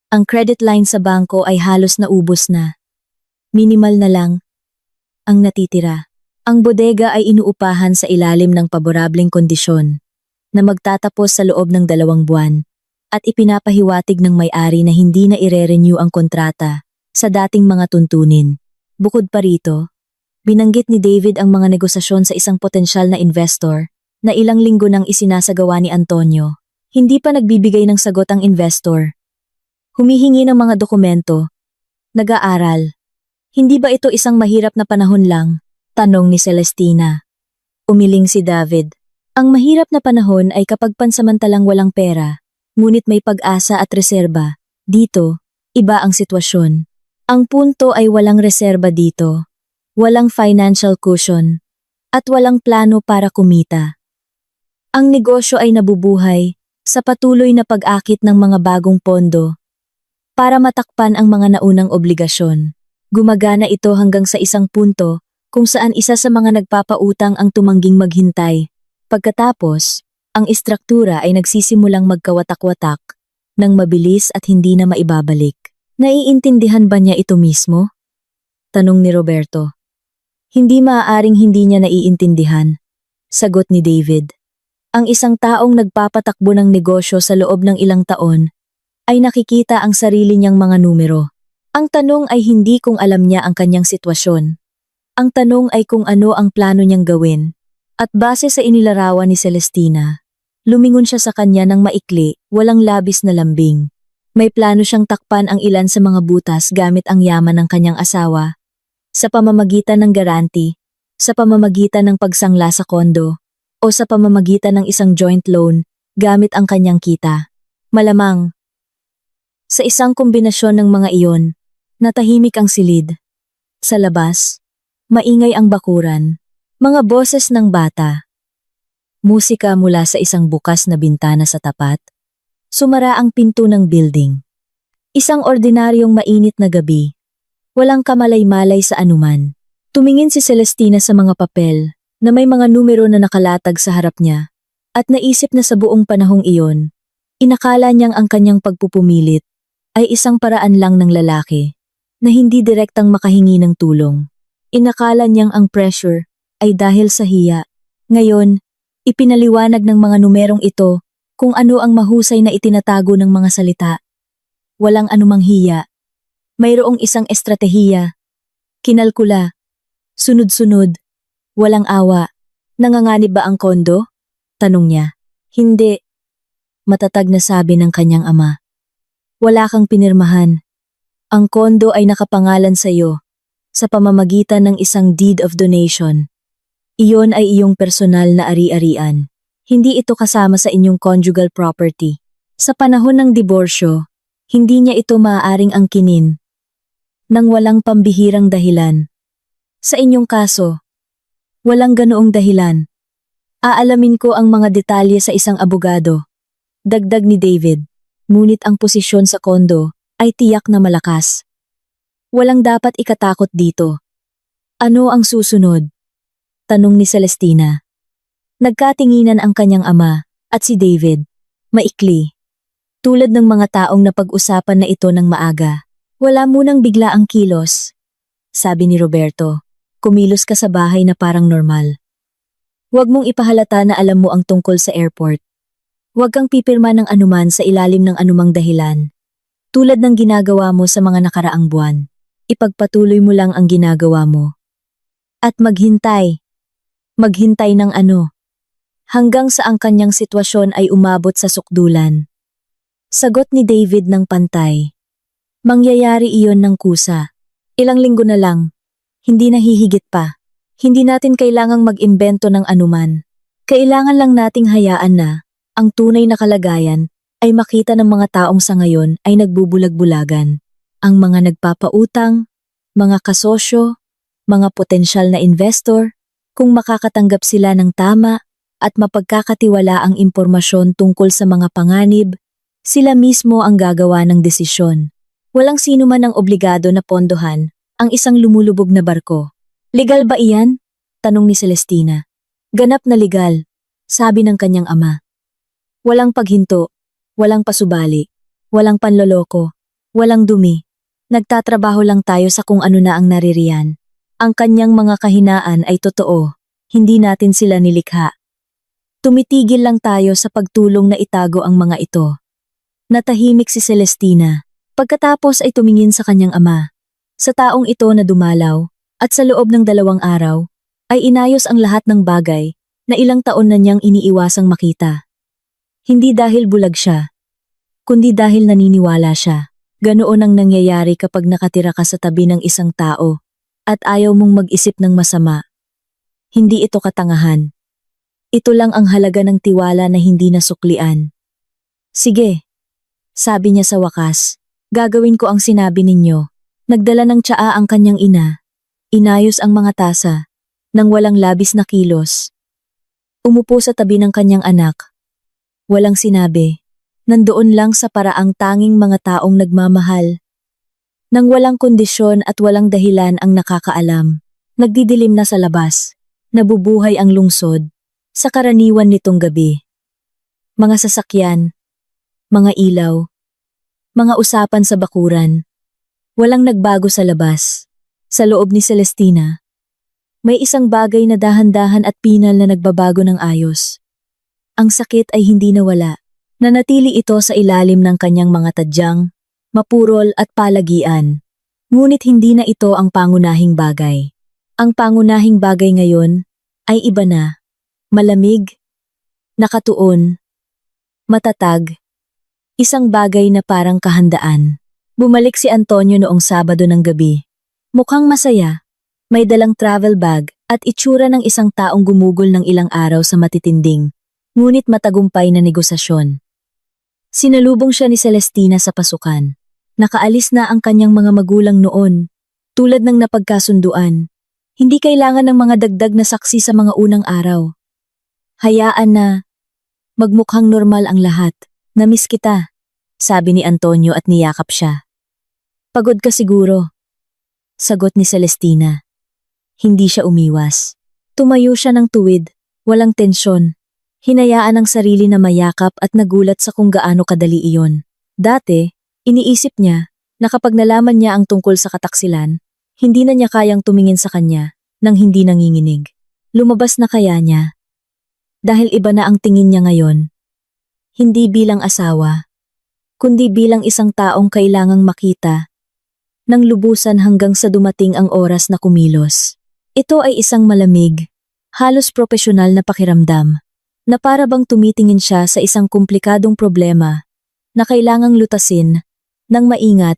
Ang credit line sa bangko ay halos naubos na. Minimal na lang ang natitira. Ang bodega ay inuupahan sa ilalim ng paborableng kondisyon na magtatapos sa loob ng 2 buwan at ipinapahiwatig ng may-ari na hindi na ire-renew ang kontrata sa dating mga tuntunin. Bukod pa rito, binanggit ni David ang mga negosasyon sa isang potensyal na investor na ilang linggo nang isinasagawa ni Antonio. Hindi pa nagbibigay ng sagot ang investor. Humihingi ng mga dokumento. Nag-aaral. Hindi ba ito isang mahirap na panahon lang? Tanong ni Celestina. Umiling si David. Ang mahirap na panahon ay kapag pansamantalang walang pera, ngunit may pag-asa at reserba. Dito, iba ang sitwasyon. Ang punto ay walang reserba dito, walang financial cushion, at walang plano para kumita. Ang negosyo ay nabubuhay sa patuloy na pag-akit ng mga bagong pondo para matakpan ang mga naunang obligasyon. Gumagana ito hanggang sa isang punto kung saan isa sa mga nagpapautang ang tumangging maghintay. Pagkatapos, ang istruktura ay nagsisimulang magkawatak-watak ng mabilis at hindi na maibabalik. Naiintindihan ba niya ito mismo? Tanong ni Roberto. Hindi maaaring hindi niya naiintindihan. Sagot ni David. Ang isang taong nagpapatakbo ng negosyo sa loob ng ilang taon ay nakikita ang sarili niyang mga numero. Ang tanong ay hindi kung alam niya ang kanyang sitwasyon. Ang tanong ay kung ano ang plano niyang gawin. At base sa inilarawan ni Celestina, lumingon siya sa kanya ng maikli, walang labis na lambing. May plano siyang takpan ang ilan sa mga butas gamit ang yaman ng kanyang asawa, sa pamamagitan ng garanti, sa pamamagitan ng pagsangla sa kondo, o sa pamamagitan ng isang joint loan gamit ang kanyang kita. Malamang, sa isang kombinasyon ng mga iyon, natahimik ang silid. Sa labas, maingay ang bakuran, mga boses ng bata. Musika mula sa isang bukas na bintana sa tapat. Sumara ang pinto ng building. Isang ordinaryong mainit na gabi. Walang kamalay-malay sa anuman. Tumingin si Celestina sa mga papel na may mga numero na nakalatag sa harap niya at naisip na sa buong panahong iyon, inakala niyang ang kanyang pagpupumilit ay isang paraan lang ng lalaki na hindi direktang makahingi ng tulong. Inakala niyang ang pressure ay dahil sa hiya. Ngayon, ipinaliwanag ng mga numerong ito kung ano ang mahusay na itinatago ng mga salita. Walang anumang hiya. Mayroong isang estratehiya. Kinalkula. Sunod-sunod. Walang awa. Nanganganib ba ang kondo? Tanong niya. Hindi. Matatag na sabi ng kanyang ama. Wala kang pinirmahan. Ang kondo ay nakapangalan sa iyo sa pamamagitan ng isang deed of donation. Iyon ay iyong personal na ari-arian. Hindi ito kasama sa inyong conjugal property. Sa panahon ng diborsyo, hindi niya ito maaaring angkinin nang walang pambihirang dahilan. Sa inyong kaso, walang ganoong dahilan. Aalamin ko ang mga detalye sa isang abogado. Dagdag ni David, ngunit ang posisyon sa kondo ay tiyak na malakas. Walang dapat ikatakot dito. Ano ang susunod? Tanong ni Celestina. Nagkatinginan ang kanyang ama at si David. Maikli. Tulad ng mga taong napag-usapan na ito ng maaga. Wala munang bigla ang kilos. Sabi ni Roberto, kumilos ka sa bahay na parang normal. Huwag mong ipahalata na alam mo ang tungkol sa airport. Huwag kang pipirma ng anuman sa ilalim ng anumang dahilan. Tulad ng ginagawa mo sa mga nakaraang buwan. Ipagpatuloy mo lang ang ginagawa mo. At maghintay. Maghintay ng ano? Hanggang sa ang kanyang sitwasyon ay umabot sa sukdulan. Sagot ni David ng pantay. Mangyayari iyon ng kusa. Ilang linggo na lang. Hindi na hihigit pa. Hindi natin kailangang mag-imbento ng anuman. Kailangan lang nating hayaan na ang tunay na kalagayan ay makita ng mga taong sa ngayon ay nagbubulag-bulagan. Ang mga nagpapautang, mga kasosyo, mga potensyal na investor, kung makakatanggap sila ng tama at mapagkakatiwala ang impormasyon tungkol sa mga panganib, sila mismo ang gagawa ng desisyon. Walang sino man ang obligado na pondohan ang isang lumulubog na barko. Legal ba iyan? Tanong ni Celestina. Ganap na legal, sabi ng kanyang ama. Walang paghinto, walang pasubali, walang panloloko, walang dumi. Nagtatrabaho lang tayo sa kung ano na ang naririyan. Ang kanyang mga kahinaan ay totoo, hindi natin sila nilikha. Tumitigil lang tayo sa pagtulong na itago ang mga ito. Natahimik si Celestina. Pagkatapos ay tumingin sa kanyang ama. Sa taong ito na dumalaw, at sa loob ng 2 araw, ay inayos ang lahat ng bagay na ilang taon na niyang iniiwasang makita. Hindi dahil bulag siya, kundi dahil naniniwala siya. Ganoon ang nangyayari kapag nakatira ka sa tabi ng isang tao at ayaw mong mag-isip ng masama. Hindi ito katangahan. Ito lang ang halaga ng tiwala na hindi nasuklian. Sige, sabi niya sa wakas. Gagawin ko ang sinabi ninyo. Nagdala ng tsaa ang kanyang ina. Inayos ang mga tasa, nang walang labis na kilos. Umupo sa tabi ng kanyang anak. Walang sinabi. Nandoon lang sa paraang tanging mga taong nagmamahal. Nang walang kondisyon at walang dahilan ang nakakaalam. Nagdidilim na sa labas. Nabubuhay ang lungsod. Sa karaniwan nitong gabi. Mga sasakyan. Mga ilaw. Mga usapan sa bakuran. Walang nagbago sa labas. Sa loob ni Celestina, may isang bagay na dahan-dahan at pinal na nagbabago ng ayos. Ang sakit ay hindi nawala. Nanatili ito sa ilalim ng kanyang mga tadyang, mapurol at palagian. Ngunit hindi na ito ang pangunahing bagay. Ang pangunahing bagay ngayon ay iba na. Malamig, nakatuon, matatag. Isang bagay na parang kahandaan. Bumalik si Antonio noong Sabado ng gabi. Mukhang masaya. May dalang travel bag at itsura ng isang taong gumugol ng ilang araw sa matitinding, ngunit matagumpay na negosasyon. Sinalubong siya ni Celestina sa pasukan. Nakaalis na ang kanyang mga magulang noon. Tulad ng napagkasunduan, hindi kailangan ng mga dagdag na saksi sa mga unang araw. Hayaan na magmukhang normal ang lahat. Namiss kita, sabi ni Antonio at niyakap siya. Pagod ka siguro, sagot ni Celestina. Hindi siya umiwas. Tumayo siya ng tuwid, walang tensyon. Hinayaan ang sarili na mayakap at nagulat sa kung gaano kadali iyon. Dati, iniisip niya na kapag nalaman niya ang tungkol sa kataksilan, hindi na niya kayang tumingin sa kanya nang hindi nanginginig. Lumabas na kaya niya. Dahil iba na ang tingin niya ngayon. Hindi bilang asawa, kundi bilang isang taong kailangang makita, nang lubusan hanggang sa dumating ang oras na kumilos. Ito ay isang malamig, Halos propesyonal na pakiramdam, na para bang tumitingin siya sa isang komplikadong problema na kailangang lutasin, nang maingat,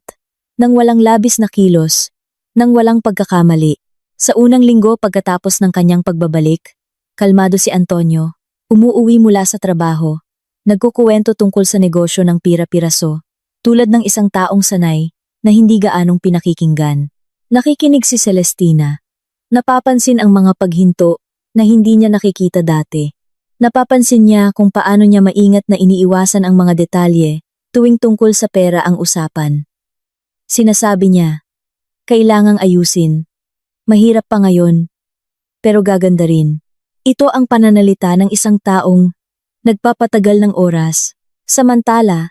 nang walang labis na kilos, nang walang pagkakamali. Sa unang linggo pagkatapos ng kanyang pagbabalik, kalmado si Antonio, umuuwi mula sa trabaho, nagkukuwento tungkol sa negosyo ng pira-piraso, tulad ng isang taong sanay na hindi gaanong pinakikinggan. Nakikinig si Celestina. Napapansin ang mga paghinto na hindi niya nakikita dati. Napapansin niya kung paano niya maingat na iniiwasan ang mga detalye tuwing tungkol sa pera ang usapan. Sinasabi niya, kailangang ayusin. Mahirap pa ngayon, pero gaganda rin. Ito ang pananalita ng isang taong nagpapatagal ng oras. Samantala,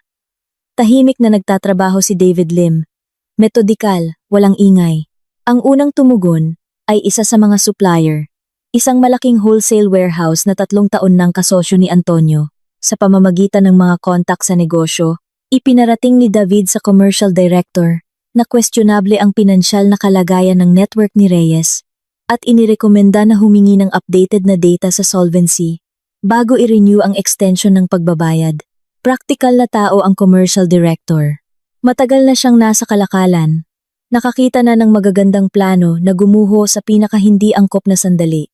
tahimik na nagtatrabaho si David Lim. Metodikal, walang ingay. Ang unang tumugon ay isa sa mga supplier. Isang malaking wholesale warehouse na 3 taon nang kasosyo ni Antonio. Sa pamamagitan ng mga kontak sa negosyo, ipinarating ni David sa commercial director na questionable ang pinansyal na kalagayan ng network ni Reyes at inirekomenda na humingi ng updated na data sa solvency bago i-renew ang extension ng pagbabayad. Praktikal na tao ang commercial director. Matagal na siyang nasa kalakalan. Nakakita na ng magagandang plano na gumuho sa pinakahindi angkop na sandali.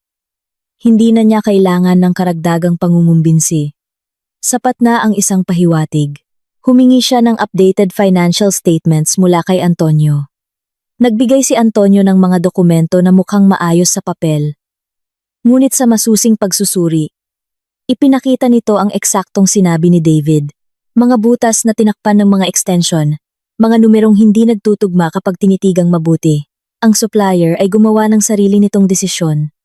Hindi na niya kailangan ng karagdagang pangungumbinsi. Sapat na ang isang pahiwatig. Humingi siya ng updated financial statements mula kay Antonio. Nagbigay si Antonio ng mga dokumento na mukhang maayos sa papel. Ngunit sa masusing pagsusuri, ipinakita nito ang eksaktong sinabi ni David. Mga butas na tinakpan ng mga extension, mga numerong hindi nagtutugma kapag tinitigang mabuti. Ang supplier ay gumawa ng sarili nitong desisyon.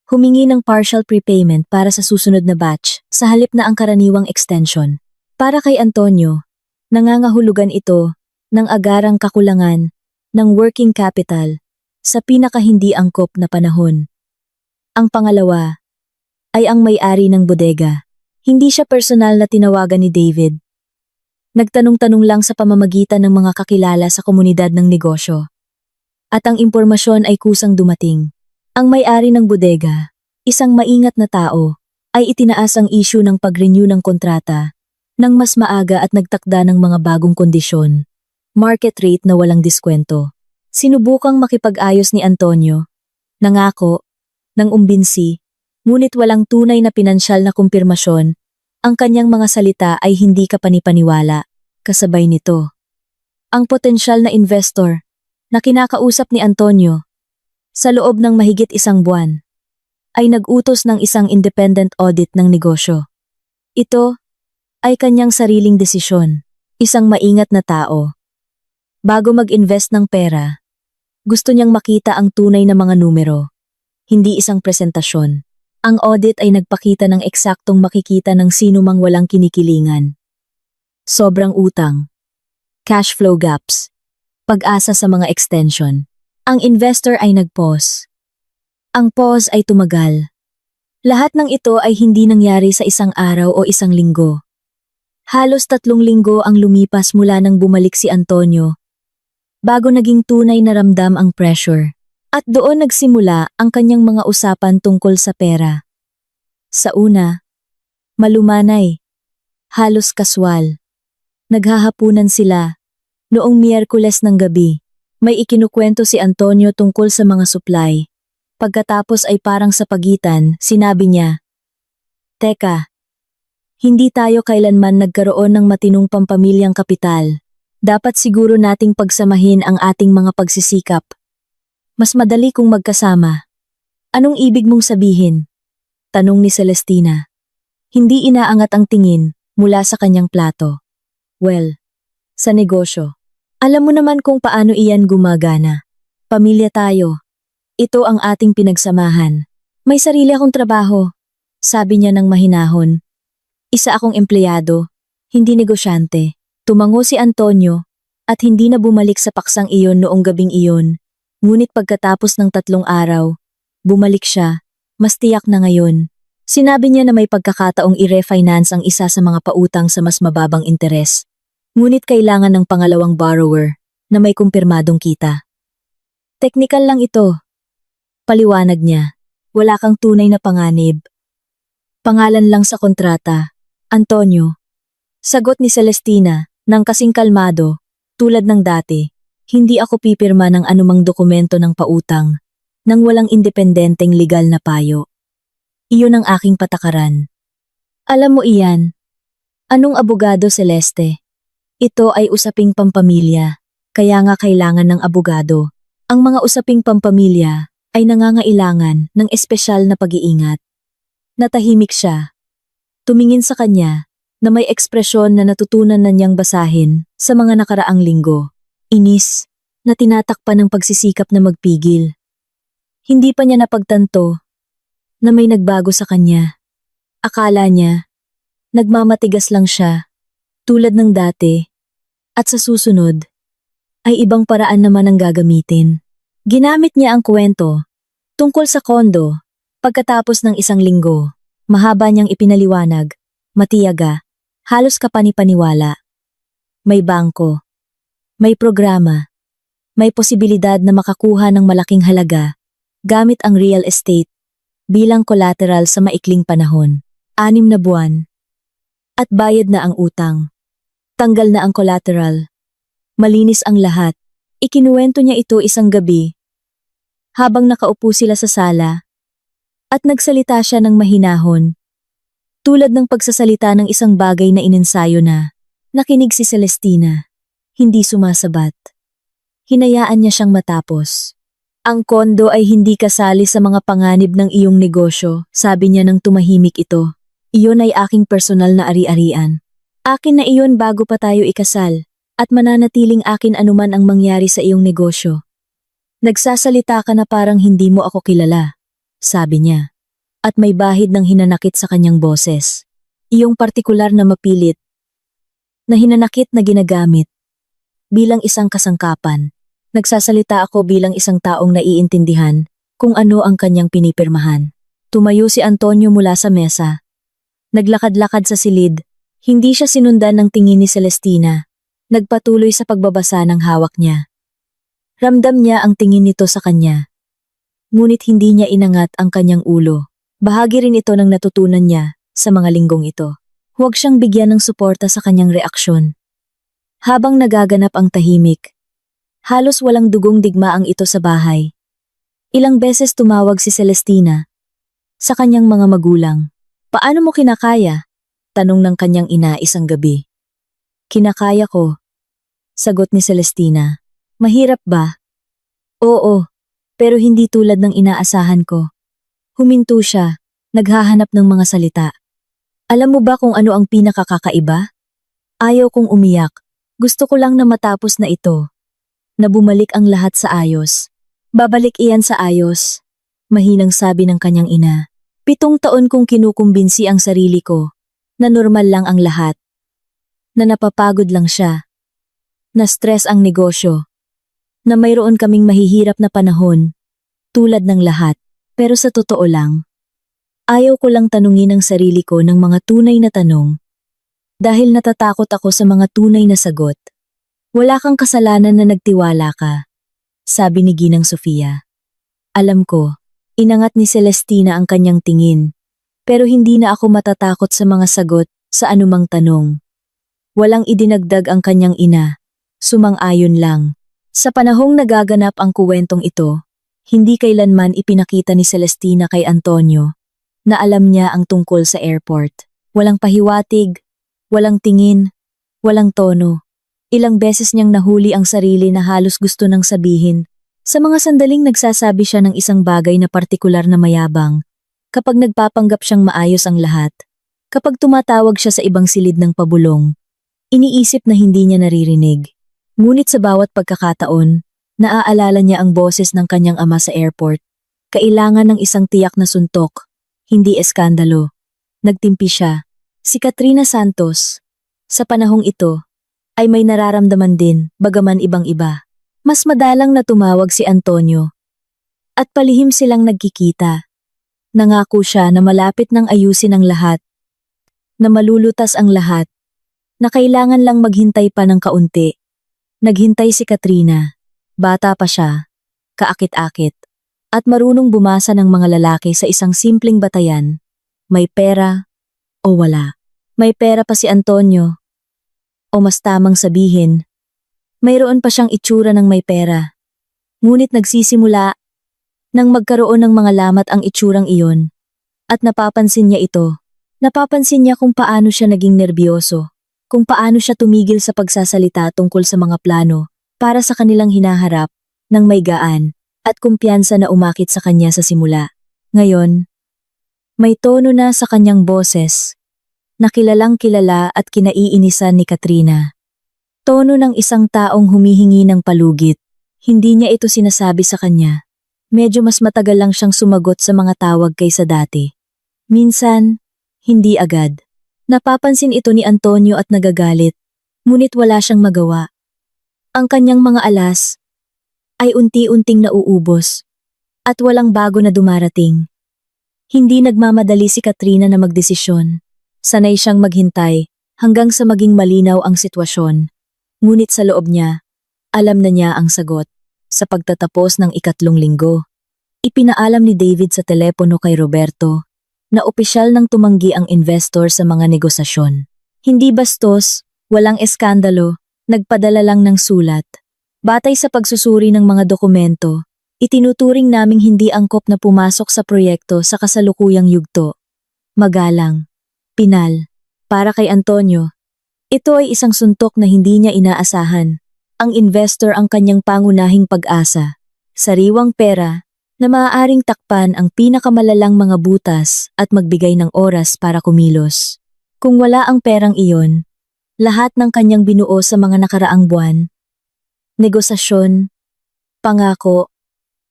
Humingi ng partial prepayment para sa susunod na batch sa halip na ang karaniwang extension. Para kay Antonio, nangangahulugan ito ng agarang kakulangan ng working capital sa pinakahindi angkop na panahon. Ang pangalawa ay ang may-ari ng bodega. Hindi siya personal na tinawagan ni David. Nagtanong-tanong lang sa pamamagitan ng mga kakilala sa komunidad ng negosyo. At ang impormasyon ay kusang dumating. Ang may-ari ng bodega, isang maingat na tao, ay itinaas ang issue ng pag-renew ng kontrata nang mas maaga at nagtakda ng mga bagong kondisyon. Market rate na walang diskwento. Sinubukang makipag-ayos ni Antonio. Nangako, ng umbinsi, ngunit walang tunay na pinansyal na kumpirmasyon. Ang kanyang mga salita ay hindi kapanipaniwala. Kasabay nito, ang potensyal na investor na kinakausap ni Antonio sa loob ng mahigit 1 buwan ay nag-utos ng isang independent audit ng negosyo. Ito ay kanyang sariling desisyon, isang maingat na tao. Bago mag-invest ng pera, gusto niyang makita ang tunay na mga numero, hindi isang presentasyon. Ang audit ay nagpakita ng eksaktong makikita ng sino mang walang kinikilingan. Sobrang utang, cash flow gaps, pag-asa sa mga extension. Ang investor ay nag-pause. Ang pause ay tumagal. Lahat ng ito ay hindi nangyari sa 1 araw o 1 linggo. Halos 3 linggo ang lumipas mula nang bumalik si Antonio, bago naging tunay na ramdam ang pressure. At doon nagsimula ang kanyang mga usapan tungkol sa pera. Sa una, malumanay, halos kaswal. Naghahapunan sila, noong Miyerkules ng gabi. May ikinukwento si Antonio tungkol sa mga supply. Pagkatapos ay parang sa pagitan, sinabi niya, "Teka, hindi tayo kailanman nagkaroon ng matinong pampamilyang kapital. Dapat siguro nating pagsamahin ang ating mga pagsisikap. Mas madali kung magkasama." "Anong ibig mong sabihin?" tanong ni Celestina. Hindi inaangat ang tingin mula sa kanyang plato. "Well, sa negosyo. Alam mo naman kung paano iyan gumagana. Pamilya tayo. Ito ang ating pinagsamahan. May sarili akong trabaho," sabi niya ng mahinahon. "Isa akong empleyado, hindi negosyante." Tumango si Antonio at hindi na bumalik sa paksang iyon noong gabing iyon. Ngunit pagkatapos ng 3 araw, bumalik siya, mas tiyak na ngayon. Sinabi niya na may pagkakataong i-refinance ang isa sa mga pautang sa mas mababang interes. Ngunit kailangan ng pangalawang borrower na may kumpirmadong kita. "Teknikal lang ito," paliwanag niya. Wala kang tunay na panganib. Pangalan lang sa kontrata. Antonio. Sagot ni Celestina, nang kasing kalmado, tulad ng dati. Hindi ako pipirma ng anumang dokumento ng pautang, nang walang independenteng legal na payo. Iyon ang aking patakaran. Alam mo iyan. Anong abogado, Celeste? Ito ay usaping pampamilya, kaya nga kailangan ng abogado. Ang mga usaping pampamilya ay nangangailangan ng espesyal na pag-iingat. Natahimik siya. Tumingin sa kanya na may ekspresyon na natutunan na niyang basahin sa mga nakaraang linggo. Inis na tinatakpan ng pagsisikap na magpigil. Hindi pa niya napagtanto na may nagbago sa kanya. Akala niya, nagmamatigas lang siya, tulad ng dati, at sa susunod, ay ibang paraan naman ang gagamitin. Ginamit niya ang kwento tungkol sa kondo pagkatapos ng isang linggo. Mahaba niyang ipinaliwanag, matiyaga, halos kapanipaniwala. May bangko, may programa, may posibilidad na makakuha ng malaking halaga gamit ang real estate bilang collateral sa maikling panahon. 6 na buwan. At bayad na ang utang. Tanggal na ang collateral. Malinis ang lahat. Ikinuwento niya ito isang gabi habang nakaupo sila sa sala at nagsalita siya ng mahinahon. Tulad ng pagsasalita ng isang bagay na inensayo na. Nakinig si Celestina. Hindi sumasabat. Hinayaan niya siyang matapos. Ang kondo ay hindi kasali sa mga panganib ng iyong negosyo, sabi niya nang tumahimik ito. Iyon ay aking personal na ari-arian. Akin na iyon bago pa tayo ikasal, at mananatiling akin anuman ang mangyari sa iyong negosyo. Nagsasalita ka na parang hindi mo ako kilala, sabi niya. At may bahid ng hinanakit sa kanyang boses. Iyong partikular na mapilit, na hinanakit na ginagamit. Bilang isang kasangkapan, nagsasalita ako bilang isang taong naiintindihan kung ano ang kanyang pinipirmahan. Tumayo si Antonio mula sa mesa. Naglakad-lakad sa silid. Hindi siya sinundan ng tingin ni Celestina. Nagpatuloy sa pagbabasa ng hawak niya. Ramdam niya ang tingin nito sa kanya. Ngunit hindi niya inangat ang kanyang ulo. Bahagi rin ito ng natutunan niya sa mga linggong ito. Huwag siyang bigyan ng suporta sa kanyang reaksyon. Habang nagaganap ang tahimik, halos walang dugong digmaang ito sa bahay. Ilang beses tumawag si Celestina sa kanyang mga magulang. Paano mo kinakaya? Tanong ng kanyang ina isang gabi. Kinakaya ko, sagot ni Celestina. Mahirap ba? Oo, pero hindi tulad ng inaasahan ko. Huminto siya, naghahanap ng mga salita. Alam mo ba kung ano ang pinakakakaiba? Ayaw kong umiyak. Gusto ko lang na matapos na ito. Na bumalik ang lahat sa ayos. Babalik iyan sa ayos, mahinang sabi ng kanyang ina. 7 taon kong kinukumbinsi ang sarili ko, na normal lang ang lahat. Na napapagod lang siya. Na stress ang negosyo. Na mayroon kaming mahihirap na panahon, tulad ng lahat. Pero sa totoo lang, ayaw ko lang tanungin ang sarili ko ng mga tunay na tanong. Dahil natatakot ako sa mga tunay na sagot. Wala kang kasalanan na nagtiwala ka, sabi ni Ginang Sofia. Alam ko, inangat ni Celestina ang kanyang tingin, pero hindi na ako matatakot sa mga sagot sa anumang tanong. Walang idinagdag ang kanyang ina, sumang-ayon lang. Sa panahong nagaganap ang kuwentong ito, hindi kailanman ipinakita ni Celestina kay Antonio na alam niya ang tungkol sa airport. Walang pahiwatig, walang tingin, walang tono. Ilang beses niyang nahuli ang sarili na halos gusto nang sabihin. Sa mga sandaling nagsasabi siya ng isang bagay na partikular na mayabang, kapag nagpapanggap siyang maayos ang lahat, kapag tumatawag siya sa ibang silid ng pabulong, iniisip na hindi niya naririnig. Ngunit sa bawat pagkakataon, naaalala niya ang boses ng kanyang ama sa airport. Kailangan ng isang tiyak na suntok, hindi eskandalo. Nagtimpi siya. Si Katrina Santos, sa panahong ito, ay may nararamdaman din, bagaman ibang-iba. Mas madalang na tumawag si Antonio. At palihim silang nagkikita. Nangako siya na malapit nang ayusin ang lahat. Na malulutas ang lahat. Na kailangan lang maghintay pa ng kaunti. Naghintay si Katrina. Bata pa siya. Kaakit-akit. at marunong bumasa ng mga lalaki sa isang simpleng batayan, may pera o wala. May pera pa si Antonio. O mas tamang sabihin, mayroon pa siyang itsura ng may pera. Ngunit nagsisimula nang magkaroon ng mga lamat ang itsurang iyon. At napapansin niya ito. Napapansin niya kung paano siya naging nerbiyoso, kung paano siya tumigil sa pagsasalita tungkol sa mga plano para sa kanilang hinaharap ng may gaan at kumpiyansa na umakit sa kanya sa simula. Ngayon, may tono na sa kanyang boses na kilalang kilala at kinaiinisan ni Katrina. Tono ng isang taong humihingi ng palugit. Hindi niya ito sinasabi sa kanya. Medyo mas matagal lang siyang sumagot sa mga tawag kaysa dati. Minsan, hindi agad. Napapansin ito ni Antonio at nagagalit, ngunit wala siyang magawa. Ang kanyang mga alas ay unti-unting nauubos at walang bago na dumarating. Hindi nagmamadali si Katrina na magdesisyon. Sanay siyang maghintay hanggang sa maging malinaw ang sitwasyon. Ngunit sa loob niya, alam na niya ang sagot. Sa pagtatapos ng 3 linggo, ipinaalam ni David sa telepono kay Roberto na opisyal nang tumanggi ang investor sa mga negosasyon. Hindi bastos, walang eskandalo, nagpadala lang ng sulat. Batay sa pagsusuri ng mga dokumento, itinuturing naming hindi angkop na pumasok sa proyekto sa kasalukuyang yugto. Magalang, pinal, para kay Antonio. Ito ay isang suntok na hindi niya inaasahan. Ang investor ang kanyang pangunahing pag-asa. Sariwang pera na maaaring takpan ang pinakamalalang mga butas at magbigay ng oras para kumilos. Kung wala ang perang iyon, lahat ng kanyang binuo sa mga nakaraang buwan, negosasyon, pangako,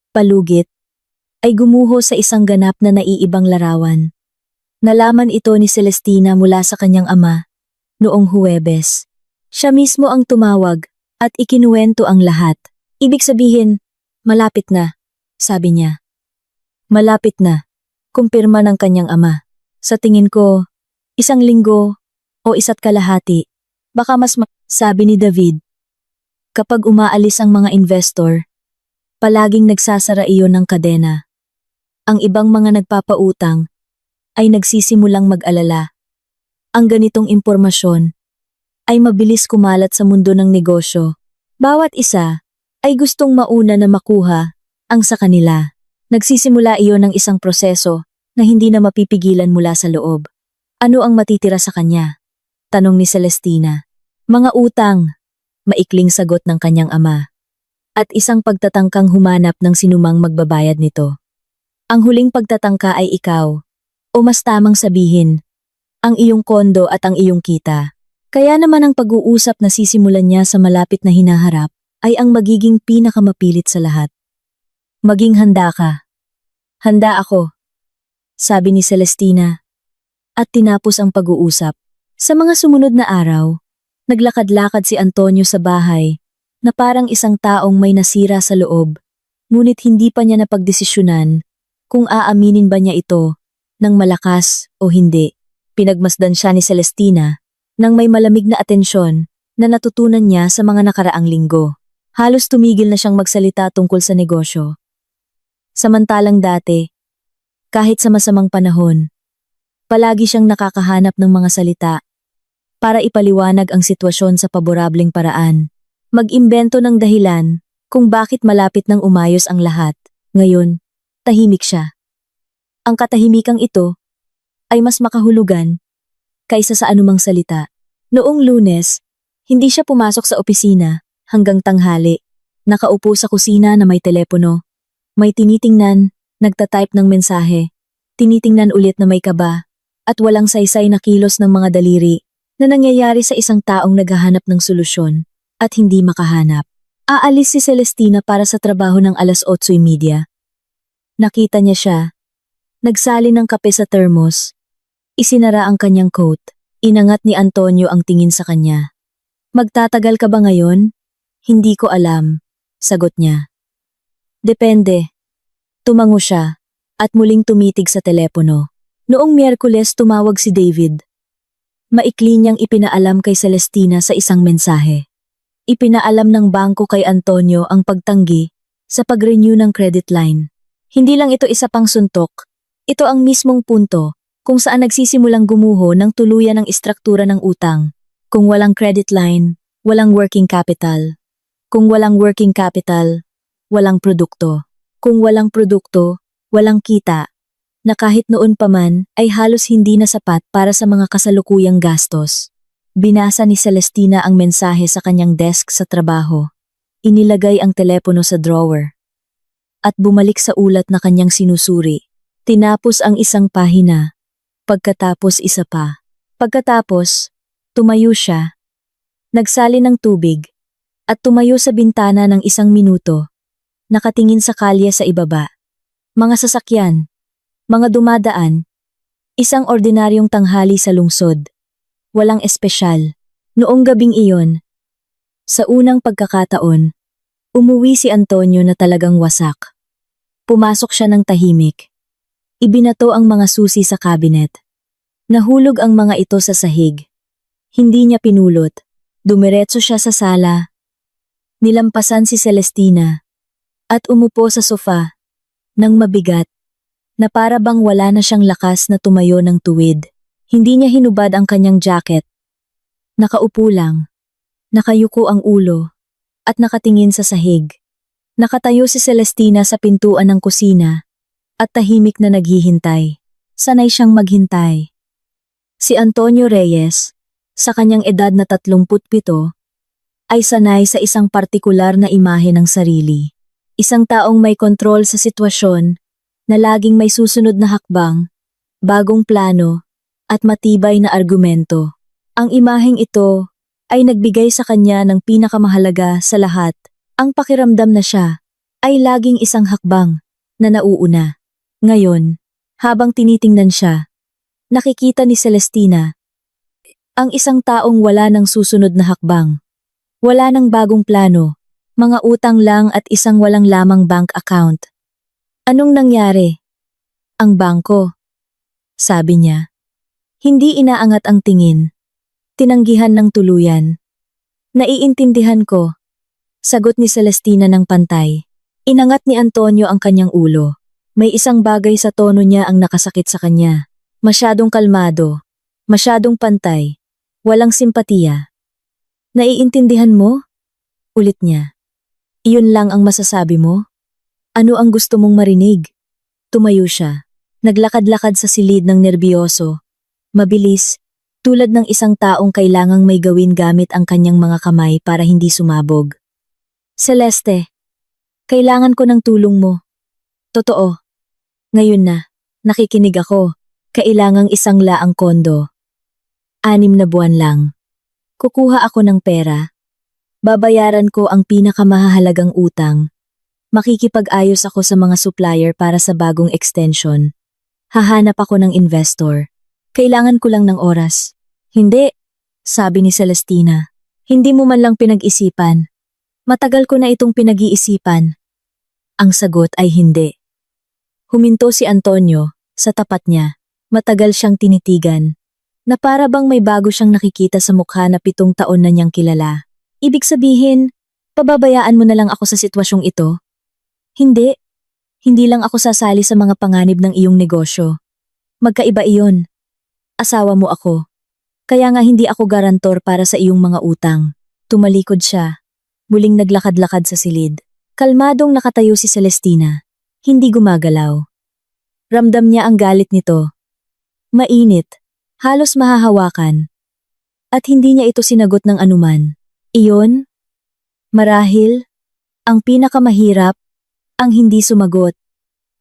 palugit, ay gumuho sa isang ganap na naiibang larawan. Nalaman ito ni Celestina mula sa kanyang ama noong Huwebes. Siya mismo ang tumawag at ikinuwento ang lahat. Ibig sabihin, malapit na, sabi niya. Malapit na, kumpirma ng kanyang ama. Sa tingin ko, 1 linggo o 1 kalahati, baka mas sabi ni David. Kapag umaalis ang mga investor, palaging nagsasara iyon ng kadena. Ang ibang mga nagpapautang ay nagsisimulang mag-alala. Ang ganitong impormasyon ay mabilis kumalat sa mundo ng negosyo. Bawat isa ay gustong mauna na makuha ang sa kanila. Nagsisimula iyon ng isang proseso na hindi na mapipigilan mula sa loob. Ano ang matitira sa kanya? Tanong ni Celestina. Mga utang, maikling sagot ng kanyang ama. At isang pagtatangkang humanap ng sinumang magbabayad nito. Ang huling pagtatangka ay ikaw, o mas tamang sabihin, ang iyong kondo at ang iyong kita. Kaya naman ang pag-uusap na sisimulan niya sa malapit na hinaharap ay ang magiging pinakamapilit sa lahat. Maging handa ka. Handa ako, sabi ni Celestina. At tinapos ang pag-uusap. Sa mga sumunod na araw, naglakad-lakad si Antonio sa bahay na parang isang taong may nasira sa loob, ngunit hindi pa niya napagdesisyonan kung aaminin ba niya ito ng malakas o hindi. Pinagmasdan siya ni Celestina nang may malamig na atensyon na natutunan niya sa mga nakaraang linggo. Halos tumigil na siyang magsalita tungkol sa negosyo. Samantalang dati, kahit sa masamang panahon, palagi siyang nakakahanap ng mga salita para ipaliwanag ang sitwasyon sa paborableng paraan. Mag-imbento ng dahilan kung bakit malapit nang umayos ang lahat. Ngayon, tahimik siya. Ang katahimikang ito ay mas makahulugan kaysa sa anumang salita. Noong Lunes, hindi siya pumasok sa opisina hanggang tanghali. Nakaupo sa kusina na may telepono. May tinitingnan, nagtatype ng mensahe. Tinitingnan ulit na may kaba at walang saysay na kilos ng mga daliri na nangyayari sa isang taong naghahanap ng solusyon at hindi makahanap. Aalis si Celestina para sa trabaho ng 8:30. Nakita niya siya. Nagsali ng kape sa thermos. Isinara ang kanyang coat. Inangat ni Antonio ang tingin sa kanya. Magtatagal ka ba ngayon? Hindi ko alam, sagot niya. Depende. Tumango siya at muling tumitig sa telepono. Noong Miyerkules tumawag si David. Maikli niyang ipinaalam kay Celestina sa isang mensahe. Ipinaalam ng bangko kay Antonio ang pagtanggi sa pag-renew ng credit line. Hindi lang ito isa pang suntok. Ito ang mismong punto kung saan nagsisimulang gumuho ng tuluyan ng istruktura ng utang. Kung walang credit line, walang working capital. Kung walang working capital, walang produkto. Kung walang produkto, walang kita, na kahit noon pa man ay halos hindi na sapat para sa mga kasalukuyang gastos. Binasa ni Celestina ang mensahe sa kanyang desk sa trabaho. Inilagay ang telepono sa drawer. At bumalik sa ulat na kanyang sinusuri. Tinapos ang isang pahina. Pagkatapos isa pa. Pagkatapos, tumayo siya. Nagsali ng tubig. At tumayo sa bintana ng 1 minuto. Nakatingin sa kalye sa ibaba. Mga sasakyan. Mga dumadaan. Isang ordinaryong tanghali sa lungsod. Walang espesyal. Noong gabing iyon, sa unang pagkakataon, umuwi si Antonio na talagang wasak. Pumasok siya ng tahimik. Ibinato ang mga susi sa cabinet. Nahulog ang mga ito sa sahig. Hindi niya pinulot. Dumiretso siya sa sala. Nilampasan si Celestina. At umupo sa sofa, nang mabigat, na para bang wala na siyang lakas na tumayo ng tuwid. Hindi niya hinubad ang kanyang jacket. Nakaupo lang, nakayuko ang ulo, at nakatingin sa sahig. Nakatayo si Celestina sa pintuan ng kusina, at tahimik na naghihintay. Sanay siyang maghintay. Si Antonio Reyes, sa kanyang edad na 37, ay sanay sa isang partikular na imahe ng sarili. Isang taong may kontrol sa sitwasyon, na laging may susunod na hakbang, bagong plano, at matibay na argumento. Ang imaheng ito ay nagbigay sa kanya ng pinakamahalaga sa lahat, ang pakiramdam na siya ay laging isang hakbang na nauuna. Ngayon, habang tinitingnan siya, nakikita ni Celestina ang isang taong wala ng susunod na hakbang, wala ng bagong plano, mga utang lang at isang walang lamang bank account. Anong nangyari? Ang bangko, sabi niya. Hindi inaangat ang tingin. Tinanggihan ng tuluyan. Naiintindihan ko, sagot ni Celestina ng pantay. Inangat ni Antonio ang kanyang ulo. May isang bagay sa tono niya ang nakasakit sa kanya. Masyadong kalmado, masyadong pantay, walang simpatiya. Naiintindihan mo? Ulit niya. Iyon lang ang masasabi mo? Ano ang gusto mong marinig? Tumayo siya. Naglakad-lakad sa silid ng nerbiyoso. Mabilis, tulad ng isang taong kailangang may gawin gamit ang kanyang mga kamay para hindi sumabog. Celeste, kailangan ko ng tulong mo. Totoo. Ngayon na, nakikinig ako. Kailangang isang laang kondo. 6 na buwan lang. Kukuha ako ng pera. Babayaran ko ang pinakamahalagang utang. Makikipag-ayos ako sa mga supplier para sa bagong extension. Hahanap ako ng investor. Kailangan ko lang ng oras. Hindi, sabi ni Celestina. Hindi mo man lang pinag-isipan. Matagal ko na itong pinag-iisipan. Ang sagot ay hindi. Huminto si Antonio sa tapat niya. Matagal siyang tinitigan. Na para bang may bago siyang nakikita sa mukha na 7 taon na niyang kilala. Ibig sabihin, pababayaan mo na lang ako sa sitwasyong ito? Hindi. Hindi lang ako sasali sa mga panganib ng iyong negosyo. Magkaiba iyon. Asawa mo ako. Kaya nga hindi ako garantor para sa iyong mga utang. Tumalikod siya. Muling naglakad-lakad sa silid. Kalmadong nakatayo si Celestina. Hindi gumagalaw. Ramdam niya ang galit nito. Mainit. Halos mahahawakan. At hindi niya ito sinagot ng anuman. Iyon, marahil, ang pinakamahirap, ang hindi sumagot,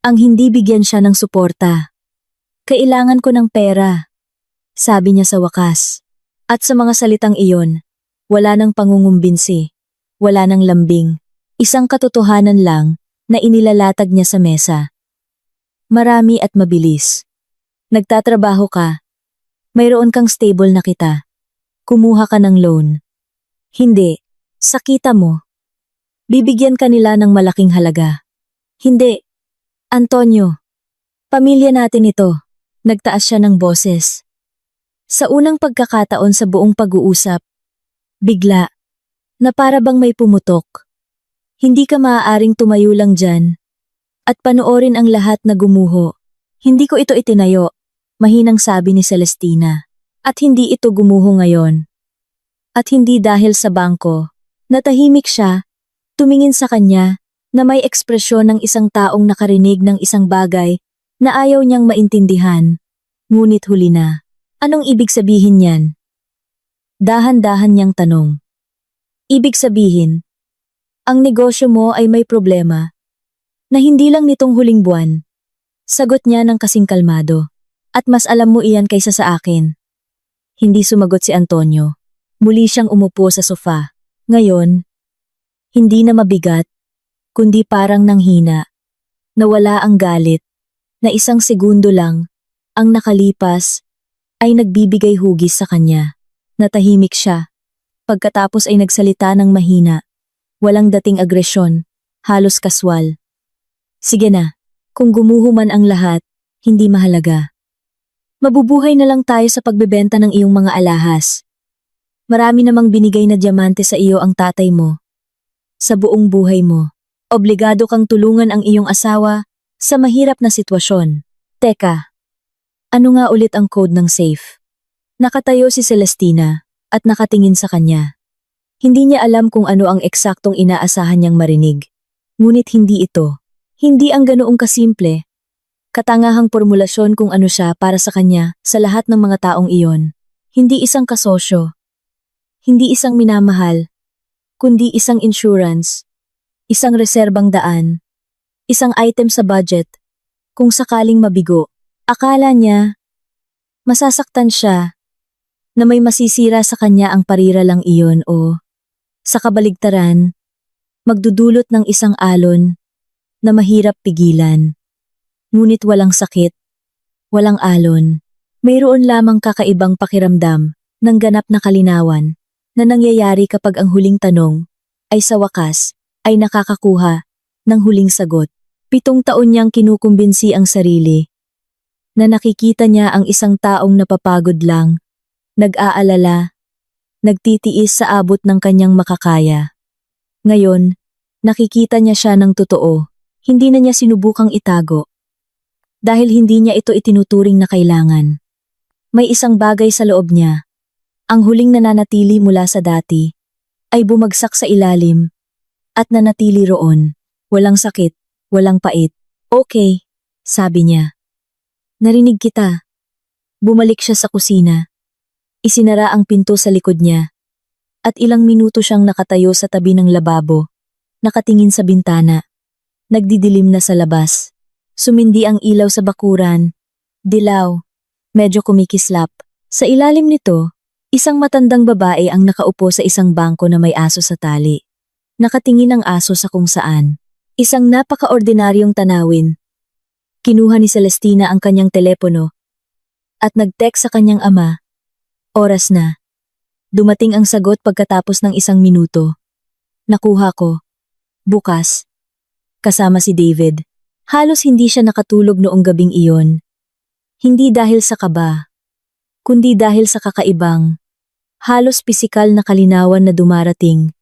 ang hindi bigyan siya ng suporta. Kailangan ko ng pera, sabi niya sa wakas. At sa mga salitang iyon, wala nang pangungumbinsi, wala nang lambing, isang katotohanan lang na inilalatag niya sa mesa. Marami at mabilis. Nagtatrabaho ka, mayroon kang stable na kita, kumuha ka ng loan. Hindi, sa kita mo. Bibigyan ka nila ng malaking halaga. Hindi, Antonio, pamilya natin ito. Nagtaas siya ng boses. Sa unang pagkakataon sa buong pag-uusap, bigla, na para bang may pumutok. Hindi ka maaaring tumayo lang dyan. At panoorin ang lahat na gumuho. Hindi ko ito itinayo, mahinang sabi ni Celestina. At hindi ito gumuho ngayon. At hindi dahil sa bangko. Natahimik siya, tumingin sa kanya, na may ekspresyon ng isang taong nakarinig ng isang bagay na ayaw niyang maintindihan. Ngunit huli na. Anong ibig sabihin niyan? Dahan-dahan niyang tanong. Ibig sabihin, ang negosyo mo ay may problema. Na hindi lang nitong huling buwan. Sagot niya ng kasing kalmado. At mas alam mo iyan kaysa sa akin. Hindi sumagot si Antonio. Muli siyang umupo sa sofa. Ngayon, hindi na mabigat, kundi parang nanghina. Nawala ang galit, na isang segundo lang, ang nakalipas, ay nagbibigay hugis sa kanya. Natahimik siya. Pagkatapos ay nagsalita ng mahina. Walang dating agresyon, halos kaswal. Sige na, kung gumuho man ang lahat, hindi mahalaga. Mabubuhay na lang tayo sa pagbebenta ng iyong mga alahas. Marami namang binigay na diamante sa iyo ang tatay mo. Sa buong buhay mo, obligado kang tulungan ang iyong asawa sa mahirap na sitwasyon. Teka, ano nga ulit ang code ng safe? Nakatayo si Celestina at nakatingin sa kanya. Hindi niya alam kung ano ang eksaktong inaasahan niyang marinig. Ngunit hindi ito. Hindi ang ganoong kasimple. Katangahang formulasyon kung ano siya para sa kanya sa lahat ng mga taong iyon. Hindi isang kasosyo. Hindi isang minamahal. Kundi isang insurance. Isang reserbang daan. Isang item sa budget. Kung sakaling mabigo. Akala niya, masasaktan siya, na may masisira sa kanya ang parira lang iyon o, sa kabaligtaran, magdudulot ng isang alon na mahirap pigilan. Ngunit walang sakit, walang alon, mayroon lamang kakaibang pakiramdam ng ganap na kalinawan na nangyayari kapag ang huling tanong ay sa wakas ay nakakakuha ng huling sagot. 7 taon niyang kinukumbinsi ang sarili na nakikita niya ang isang taong napapagod lang, nag-aalala, nagtitiis sa abot ng kanyang makakaya. Ngayon, nakikita niya siya ng totoo, hindi na niya sinubukang itago. Dahil hindi niya ito itinuturing na kailangan. May isang bagay sa loob niya. Ang huling nananatili mula sa dati, ay bumagsak sa ilalim, at nanatili roon, walang sakit, walang pait. Okay, sabi niya. Narinig kita. Bumalik siya sa kusina. Isinara ang pinto sa likod niya. At ilang minuto siyang nakatayo sa tabi ng lababo. Nakatingin sa bintana. Nagdidilim na sa labas. Sumindi ang ilaw sa bakuran. Dilaw. Medyo kumikislap. Sa ilalim nito, isang matandang babae ang nakaupo sa isang bangko na may aso sa tali. Nakatingin ang aso sa kung saan. Isang napaka-ordinaryong tanawin. Kinuha ni Celestina ang kanyang telepono at nag-text sa kanyang ama. Oras na. Dumating ang sagot pagkatapos ng 1 minuto. Nakuha ko. Bukas. Kasama si David. Halos hindi siya nakatulog noong gabing iyon. Hindi dahil sa kaba, kundi dahil sa kakaibang, halos pisikal na kalinawan na dumarating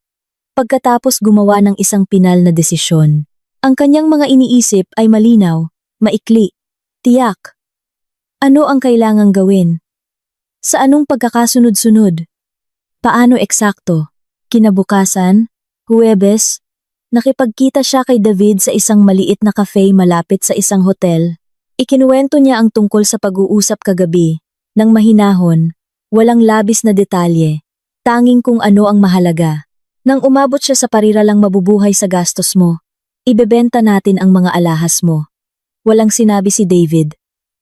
pagkatapos gumawa ng isang pinal na desisyon. Ang kanyang mga iniisip ay malinaw, maikli, tiyak. Ano ang kailangang gawin? Sa anong pagkakasunod-sunod? Paano eksakto? Kinabukasan, Huwebes, nakipagkita siya kay David sa isang maliit na cafe malapit sa isang hotel. Ikinuwento niya ang tungkol sa pag-uusap kagabi, ng mahinahon, walang labis na detalye, tanging kung ano ang mahalaga. Nang umabot siya sa parira lang mabubuhay sa gastos mo, ibebenta natin ang mga alahas mo. Walang sinabi si David.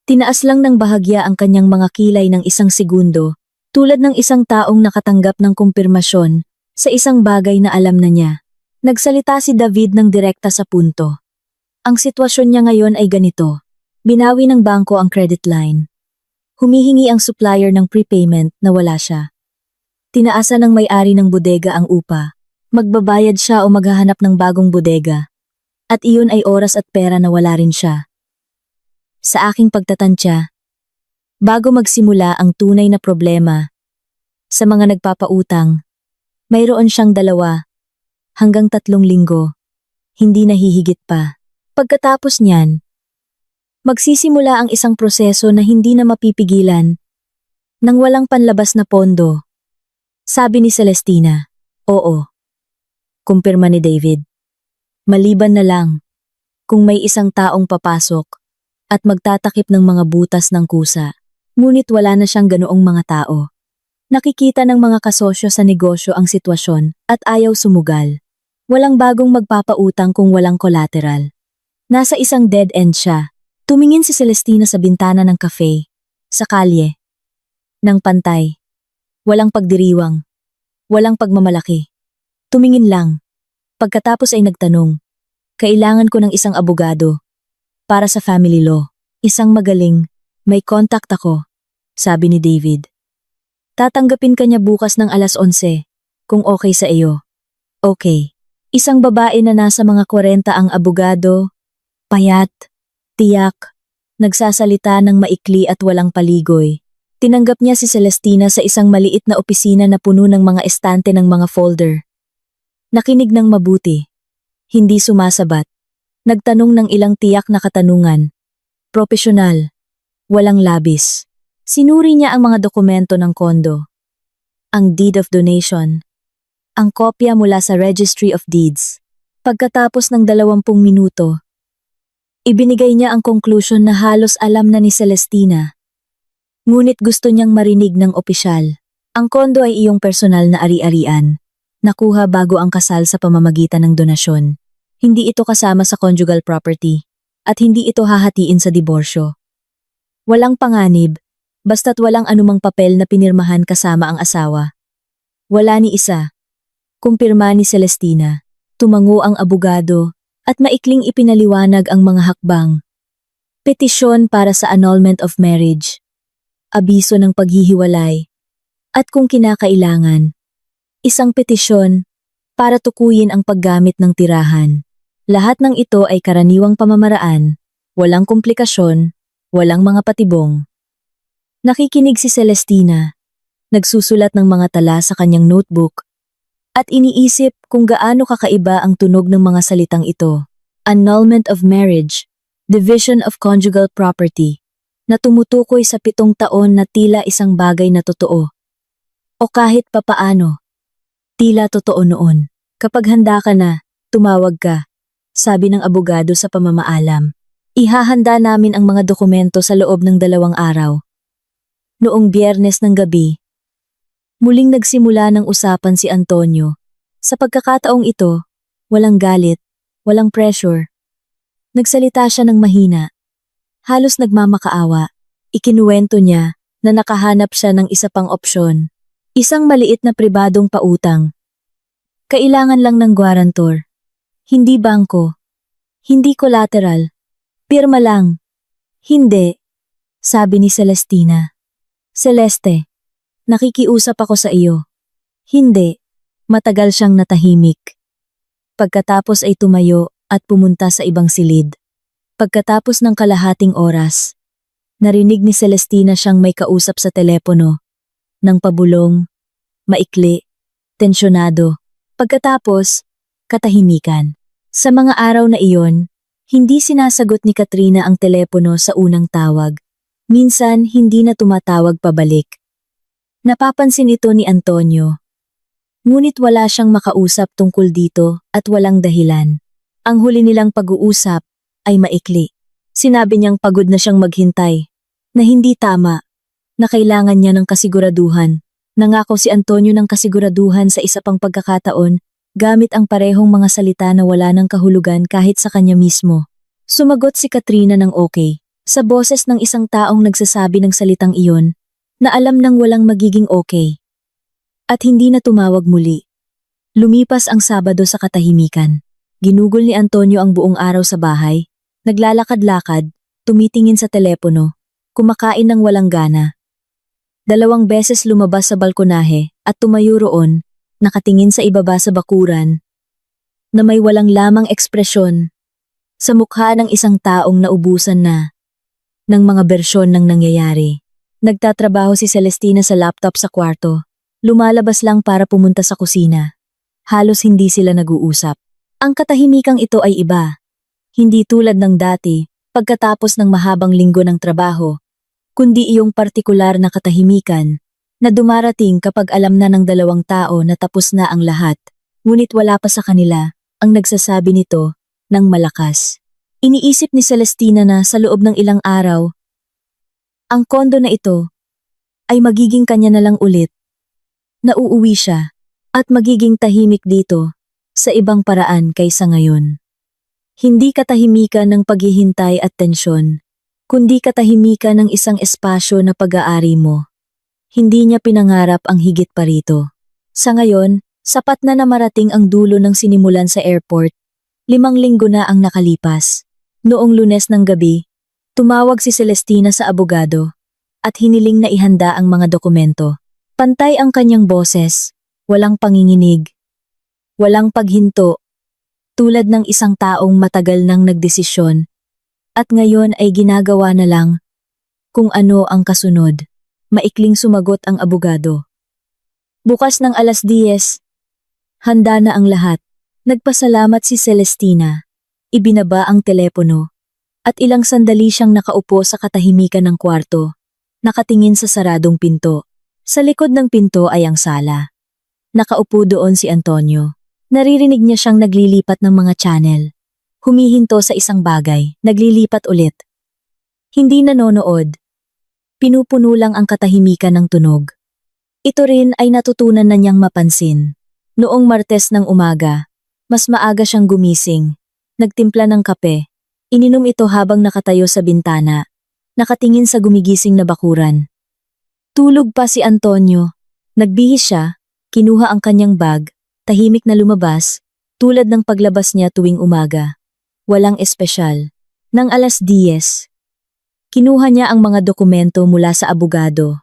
Tinaas lang ng bahagya ang kanyang mga kilay ng 1 segundo, tulad ng isang taong nakatanggap ng kumpirmasyon sa isang bagay na alam na niya. Nagsalita si David ng direkta sa punto. Ang sitwasyon niya ngayon ay ganito. Binawi ng bangko ang credit line. Humihingi ang supplier ng prepayment na wala siya. Tinaasan ng may-ari ng bodega ang upa. Magbabayad siya o maghahanap ng bagong bodega. At iyon ay oras at pera na wala rin siya. Sa aking pagtatantya, bago magsimula ang tunay na problema, sa mga nagpapautang, mayroon siyang 2 hanggang 3 linggo, hindi nahihigit pa. Pagkatapos niyan, magsisimula ang isang proseso na hindi na mapipigilan nang walang panlabas na pondo. Sabi ni Celestina. Oo. Kumpirma ni David. Maliban na lang kung may isang taong papasok at magtatakip ng mga butas ng kusa. Ngunit wala na siyang ganoong mga tao. Nakikita ng mga kasosyo sa negosyo ang sitwasyon at ayaw sumugal. Walang bagong magpapautang kung walang collateral. Nasa isang dead end siya. Tumingin si Celestina sa bintana ng cafe, sa kalye, ng pantay. Walang pagdiriwang, walang pagmamalaki. Tumingin lang. Pagkatapos ay nagtanong, kailangan ko ng isang abogado para sa family law. Isang magaling, may contact ako, sabi ni David. Tatanggapin ka niya bukas ng 11:00, kung okay sa iyo. Okay. Isang babae na nasa mga 40 ang abogado, payat, tiyak, nagsasalita ng maikli at walang paligoy. Tinanggap niya si Celestina sa isang maliit na opisina na puno ng mga estante ng mga folder. Nakinig ng mabuti. Hindi sumasabat. Nagtanong ng ilang tiyak na katanungan. Propesyonal. Walang labis. Sinuri niya ang mga dokumento ng kondo. Ang deed of donation. Ang kopya mula sa Registry of Deeds. Pagkatapos ng 20 minuto, ibinigay niya ang conclusion na halos alam na ni Celestina. Ngunit gusto niyang marinig ng opisyal. Ang kondo ay iyong personal na ari-arian. Nakuha bago ang kasal sa pamamagitan ng donasyon. Hindi ito kasama sa conjugal property. At hindi ito hahatiin sa diborsyo. Walang panganib, basta't walang anumang papel na pinirmahan kasama ang asawa. Wala ni isa. Kumpirma ni Celestina. Tumango ang abogado at maikling ipinaliwanag ang mga hakbang. Petisyon para sa annulment of marriage. Abiso ng paghihiwalay. At kung kinakailangan, isang petisyon para tukuyin ang paggamit ng tirahan. Lahat ng ito ay karaniwang pamamaraan, walang komplikasyon, walang mga patibong. Nakikinig si Celestina, nagsusulat ng mga tala sa kanyang notebook, at iniisip kung gaano kakaiba ang tunog ng mga salitang ito. Annulment of marriage, division of conjugal property, na tumutukoy sa 7 taon na tila isang bagay na totoo. O kahit papaano, tila totoo noon. Kapag handa ka na, tumawag ka, sabi ng abogado sa pamamaalam. Ihahanda namin ang mga dokumento sa loob ng 2 araw. Noong Biyernes ng gabi, muling nagsimula ng usapan si Antonio. Sa pagkakataong ito, walang galit, walang pressure. Nagsalita siya ng mahina. Halos nagmamakaawa. Ikinuwento niya na nakahanap siya ng isa pang opsyon. Isang maliit na pribadong pautang. Kailangan lang ng guarantor. Hindi bangko. Hindi collateral. Pirma lang. Hindi, sabi ni Celestina. Celeste, nakikiusap ako sa iyo. Hindi. Matagal siyang natahimik. Pagkatapos ay tumayo at pumunta sa ibang silid. Pagkatapos ng kalahating oras, narinig ni Celestina siyang may kausap sa telepono. Nang pabulong, maikli, tensyonado. Pagkatapos, katahimikan. Sa mga araw na iyon, hindi sinasagot ni Katrina ang telepono sa unang tawag. Minsan, hindi na tumatawag pabalik. Napapansin ito ni Antonio. Ngunit wala siyang makausap tungkol dito at walang dahilan. Ang huli nilang pag-uusap ay maikli. Sinabi niyang pagod na siyang maghintay, na hindi tama, na kailangan niya ng kasiguraduhan. Nangako si Antonio ng kasiguraduhan sa isa pang pagkakataon, gamit ang parehong mga salita na wala ng kahulugan kahit sa kanya mismo. Sumagot si Katrina ng okay, sa boses ng isang taong nagsasabi ng salitang iyon, na alam nang walang magiging okay. At hindi na tumawag muli. Lumipas ang Sabado sa katahimikan. Ginugol ni Antonio ang buong araw sa bahay, naglalakad-lakad, tumitingin sa telepono, kumakain ng walang gana. 2 beses lumabas sa balkonahe at tumayo roon, nakatingin sa ibaba sa bakuran, na may walang lamang ekspresyon, sa mukha ng isang taong naubusan na ng mga bersyon ng nangyayari. Nagtatrabaho si Celestina sa laptop sa kwarto, lumalabas lang para pumunta sa kusina. Halos hindi sila nag-uusap. Ang katahimikang ito ay iba. Hindi tulad ng dati, pagkatapos ng mahabang linggo ng trabaho, kundi iyong partikular na katahimikan na dumarating kapag alam na ng dalawang tao na tapos na ang lahat, ngunit wala pa sa kanila ang nagsasabi nito ng malakas. Iniisip ni Celestina na sa loob ng ilang araw, ang kondo na ito ay magiging kanya na lang ulit. Nauuwi siya at magiging tahimik dito sa ibang paraan kaysa ngayon. Hindi katahimikan ng paghihintay at tensyon, kundi katahimikan ng isang espasyo na pag-aari mo. Hindi niya pinangarap ang higit pa rito. Sa ngayon, sapat na marating ang dulo ng sinimulan sa airport. 5 linggo na ang nakalipas. Noong Lunes ng gabi, tumawag si Celestina sa abogado at hiniling na ihanda ang mga dokumento. Pantay ang kanyang boses, walang panginginig, walang paghinto, tulad ng isang taong matagal nang nagdesisyon at ngayon ay ginagawa na lang kung ano ang kasunod. Maikling sumagot ang abogado. Bukas ng 10:00, handa na ang lahat. Nagpasalamat si Celestina. Ibinaba ang telepono at ilang sandali siyang nakaupo sa katahimikan ng kwarto, nakatingin sa saradong pinto. Sa likod ng pinto ay ang sala. Nakaupo doon si Antonio. Naririnig niya siyang naglilipat ng mga channel. Humihinto sa isang bagay, naglilipat ulit. Hindi nanonood. Pinupuno lang ang katahimikan ng tunog. Ito rin ay natutunan na niyang mapansin. Noong Martes ng umaga, mas maaga siyang gumising. Nagtimpla ng kape. Ininom ito habang nakatayo sa bintana, nakatingin sa gumigising na bakuran. Tulog pa si Antonio. Nagbihis siya, kinuha ang kanyang bag, tahimik na lumabas, tulad ng paglabas niya tuwing umaga. Walang espesyal. Nang 10:00, kinuha niya ang mga dokumento mula sa abogado.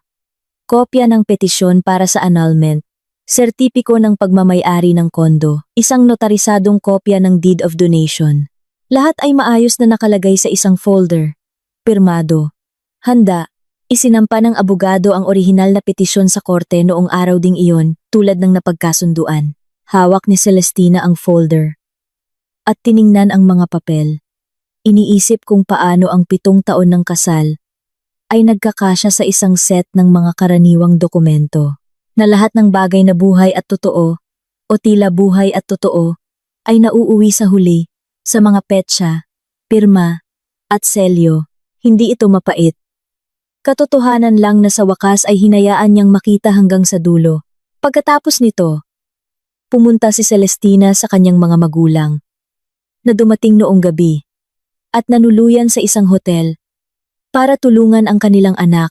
Kopya ng petisyon para sa annulment, sertipiko ng pagmamay-ari ng kondo, isang notarisadong kopya ng deed of donation. Lahat ay maayos na nakalagay sa isang folder. Pirmado. Handa. Isinampa ng abogado ang orihinal na petisyon sa korte noong araw ding iyon, tulad ng napagkasunduan. Hawak ni Celestina ang folder. At tiningnan ang mga papel. Iniisip kung paano ang 7 taon ng kasal ay nagkakasya sa isang set ng mga karaniwang dokumento, na lahat ng bagay na buhay at totoo, o tila buhay at totoo, ay nauuwi sa huli, sa mga petsa, pirma, at selyo. Hindi ito mapait. Katotohanan lang na sa wakas ay hinayaan niyang makita hanggang sa dulo. Pagkatapos nito, pumunta si Celestina sa kanyang mga magulang, na dumating noong gabi, at nanuluyan sa isang hotel, para tulungan ang kanilang anak,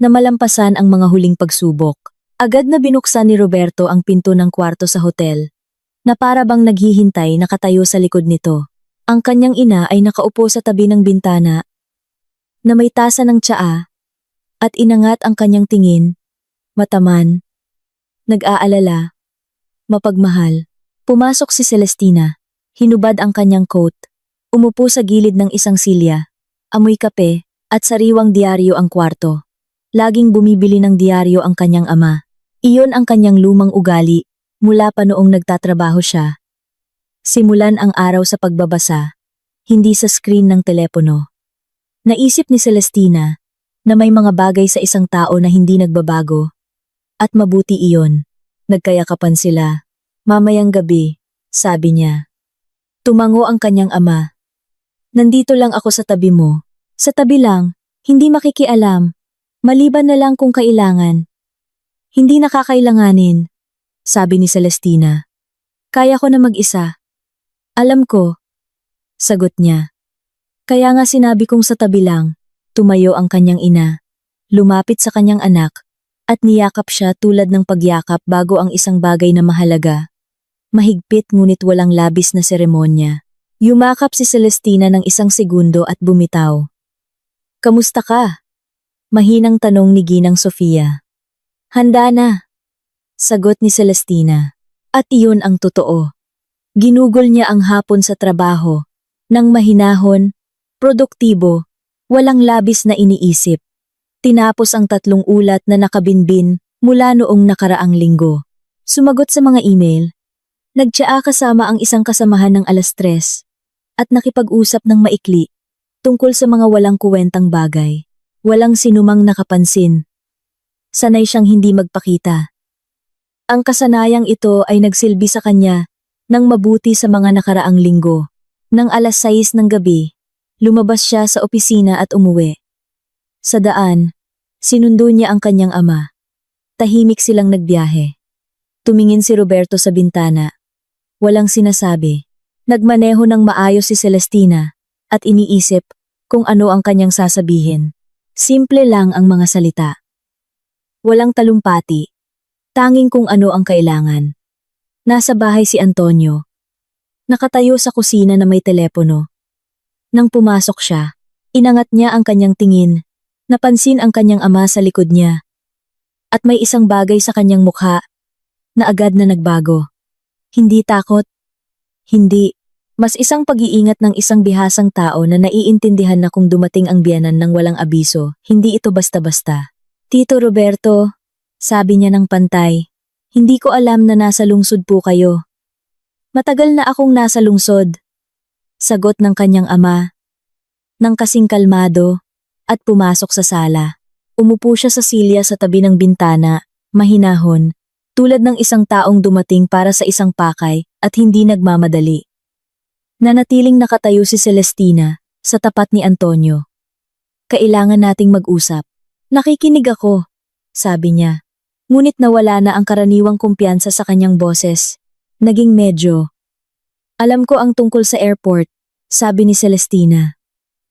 na malampasan ang mga huling pagsubok. Agad na binuksan ni Roberto ang pinto ng kwarto sa hotel, na para bang naghihintay nakatayo sa likod nito. Ang kanyang ina ay nakaupo sa tabi ng bintana, na may tasa ng tsaa, at inangat ang kanyang tingin, mataman, nag-aalala, mapagmahal. Pumasok si Celestina, hinubad ang kanyang coat, umupo sa gilid ng isang silya, amoy kape, at sariwang diaryo ang kwarto. Laging bumibili ng diaryo ang kanyang ama. Iyon ang kanyang lumang ugali, mula pa noong nagtatrabaho siya. Simulan ang araw sa pagbabasa, hindi sa screen ng telepono. Naisip ni Celestina na may mga bagay sa isang tao na hindi nagbabago. At mabuti iyon. Nagkayakapan sila. Mamayang gabi, sabi niya. Tumango ang kanyang ama. Nandito lang ako sa tabi mo. Sa tabi lang, hindi makikialam. Maliban na lang kung kailangan. Hindi nakakailanganin, sabi ni Celestina. Kaya ko na mag-isa. Alam ko, sagot niya. Kaya nga sinabi kong sa tabi lang. Tumayo ang kanyang ina, lumapit sa kanyang anak, at niyakap siya tulad ng pagyakap bago ang isang bagay na mahalaga. Mahigpit ngunit walang labis na seremonya. Yumakap si Celestina ng 1 segundo at bumitaw. Kamusta ka? Mahinang tanong ni Ginang Sofia. Handa na, sagot ni Celestina. At iyon ang totoo. Ginugol niya ang hapon sa trabaho, nang mahinahon, produktibo, walang labis na iniisip. Tinapos ang 3 ulat na nakabinbin mula noong nakaraang linggo. Sumagot sa mga email. Nagtsaa kasama ang isang kasamahan ng 3:00. at nakipag-usap ng maikli tungkol sa mga walang kuwentang bagay. Walang sinumang nakapansin. Sanay siyang hindi magpakita. Ang kasanayang ito ay nagsilbi sa kanya ng mabuti sa mga nakaraang linggo. Nang 6:00 ng gabi, lumabas siya sa opisina at umuwi. Sa daan, sinundo niya ang kanyang ama. Tahimik silang nagbiyahe. Tumingin si Roberto sa bintana. Walang sinasabi. Nagmaneho ng maayos si Celestina at iniisip kung ano ang kanyang sasabihin. Simple lang ang mga salita. Walang talumpati. Tanging kung ano ang kailangan. Nasa bahay si Antonio. Nakatayo sa kusina na may telepono. Nang pumasok siya, inangat niya ang kanyang tingin. Napansin ang kanyang ama sa likod niya. At may isang bagay sa kanyang mukha na agad na nagbago. Hindi takot. Hindi. Mas isang pag-iingat ng isang bihasang tao na naiintindihan na kung dumating ang biyanan ng walang abiso, hindi ito basta-basta. Tito Roberto, sabi niya ng pantay, hindi ko alam na nasa lungsod po kayo. Matagal na akong nasa lungsod. Sagot ng kanyang ama, nang kasing kalmado, at pumasok sa sala. Umupo siya sa silya sa tabi ng bintana, mahinahon, tulad ng isang taong dumating para sa isang pakay at hindi nagmamadali. Nanatiling nakatayo si Celestina sa tapat ni Antonio. Kailangan nating mag-usap. Nakikinig ako, sabi niya. Ngunit nawala na ang karaniwang kumpiyansa sa kanyang boses. Naging medyo. Alam ko ang tungkol sa airport, sabi ni Celestina.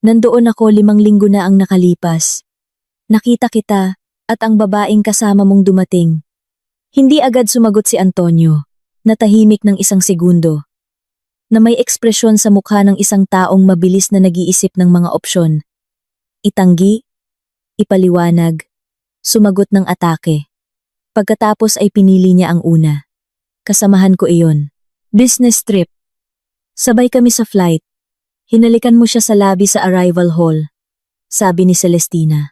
Nandoon ako 5 linggo na ang nakalipas. Nakita kita at ang babaeng kasama mong dumating. Hindi agad sumagot si Antonio, natahimik ng isang segundo. Na may ekspresyon sa mukha ng isang taong mabilis na nag-iisip ng mga opsyon. Itanggi, ipaliwanag, sumagot ng atake. Pagkatapos ay pinili niya ang una. Kasamahan ko iyon. Business trip. Sabay kami sa flight. Hinalikan mo siya sa lobby sa arrival hall. Sabi ni Celestina.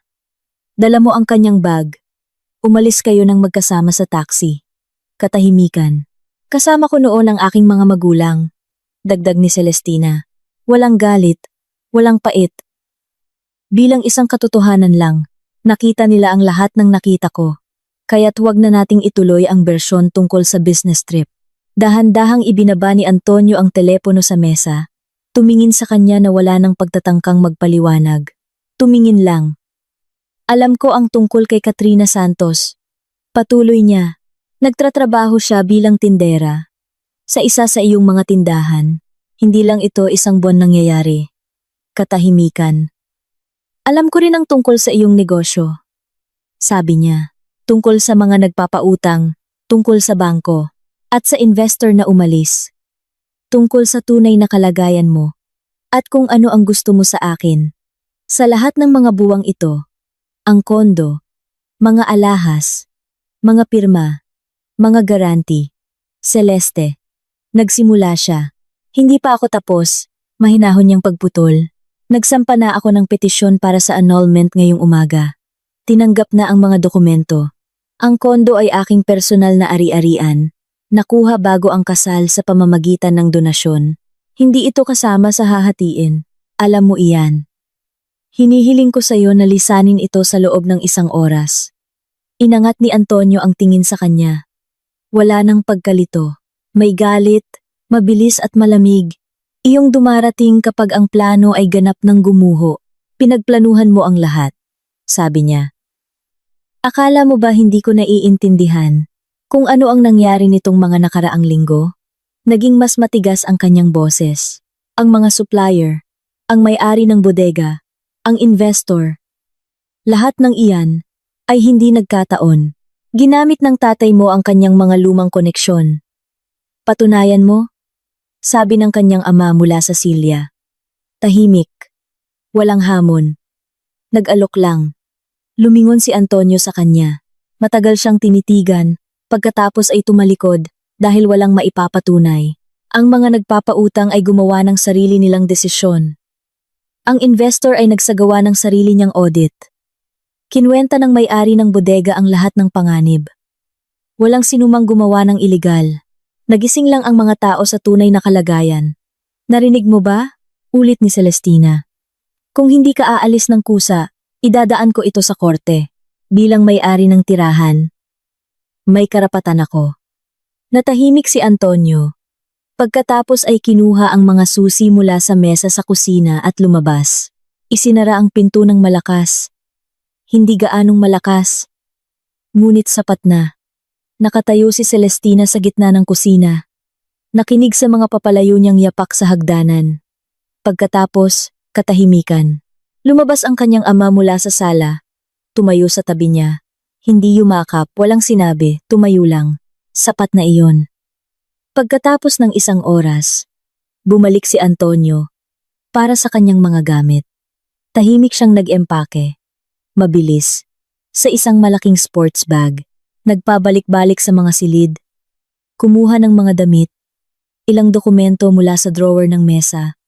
Dala mo ang kanyang bag. Umalis kayo ng magkasama sa taxi. Katahimikan. Kasama ko noon ang aking mga magulang. Dagdag ni Celestina. Walang galit, walang pait. Bilang isang katotohanan lang, nakita nila ang lahat ng nakita ko. Kaya't huwag na nating ituloy ang bersyon tungkol sa business trip. Dahan-dahang ibinaba ni Antonio ang telepono sa mesa. Tumingin sa kanya na wala ng pagtatangkang magpaliwanag. Tumingin lang. Alam ko ang tungkol kay Katrina Santos. Patuloy niya. Nagtratrabaho siya bilang tindera. Sa isa sa iyong mga tindahan, hindi lang ito isang buwan nangyayari. Katahimikan. Alam ko rin ang tungkol sa iyong negosyo. Sabi niya, tungkol sa mga nagpapautang, tungkol sa bangko, at sa investor na umalis. Tungkol sa tunay na kalagayan mo, at kung ano ang gusto mo sa akin. Sa lahat ng mga buwang ito, ang kondo, mga alahas, mga pirma, mga garanti, Celeste. Nagsimula siya. Hindi pa ako tapos, mahinahon niyang pagputol. Nagsampa na ako ng petisyon para sa annulment ngayong umaga. Tinanggap na ang mga dokumento. Ang kondo ay aking personal na ari-arian. Nakuha bago ang kasal sa pamamagitan ng donasyon. Hindi ito kasama sa hahatiin. Alam mo iyan. Hinihiling ko sa iyo na lisanin ito sa loob ng 1 oras. Inangat ni Antonio ang tingin sa kanya. Wala nang pagkalito. May galit, mabilis at malamig. Iyong dumarating kapag ang plano ay ganap ng gumuho. Pinagplanuhan mo ang lahat, sabi niya. Akala mo ba hindi ko naiintindihan kung ano ang nangyari nitong mga nakaraang linggo? Naging mas matigas ang kanyang boses. Ang mga supplier, ang may-ari ng bodega, ang investor. Lahat ng iyan ay hindi nagkataon. Ginamit ng tatay mo ang kanyang mga lumang koneksyon. Patunayan mo? Sabi ng kanyang ama mula sa silya. Tahimik. Walang hamon. Nag-alok lang. Lumingon si Antonio sa kanya. Matagal siyang tinitigan, pagkatapos ay tumalikod dahil walang maipapatunay. Ang mga nagpapautang ay gumawa ng sarili nilang desisyon. Ang investor ay nagsagawa ng sarili niyang audit. Kinuwenta ng may-ari ng bodega ang lahat ng panganib. Walang sinumang gumawa ng iligal. Nagising lang ang mga tao sa tunay na kalagayan. Narinig mo ba? Ulit ni Celestina. Kung hindi ka aalis ng kusa, idadaan ko ito sa korte. Bilang may-ari ng tirahan, may karapatan ako. Natahimik si Antonio. Pagkatapos ay kinuha ang mga susi mula sa mesa sa kusina at lumabas. Isinara ang pinto ng malakas. Hindi gaanong malakas. Ngunit sapat na. Nakatayo si Celestina sa gitna ng kusina. Nakinig sa mga papalayo niyang yapak sa hagdanan. Pagkatapos, katahimikan. Lumabas ang kanyang ama mula sa sala. Tumayo sa tabi niya. Hindi yumakap, walang sinabi, tumayo lang. Sapat na iyon. Pagkatapos ng isang oras, bumalik si Antonio para sa kanyang mga gamit. Tahimik siyang nag-empake. Mabilis. Sa isang malaking sports bag. Nagpabalik-balik sa mga silid. Kumuha ng mga damit. Ilang dokumento mula sa drawer ng mesa.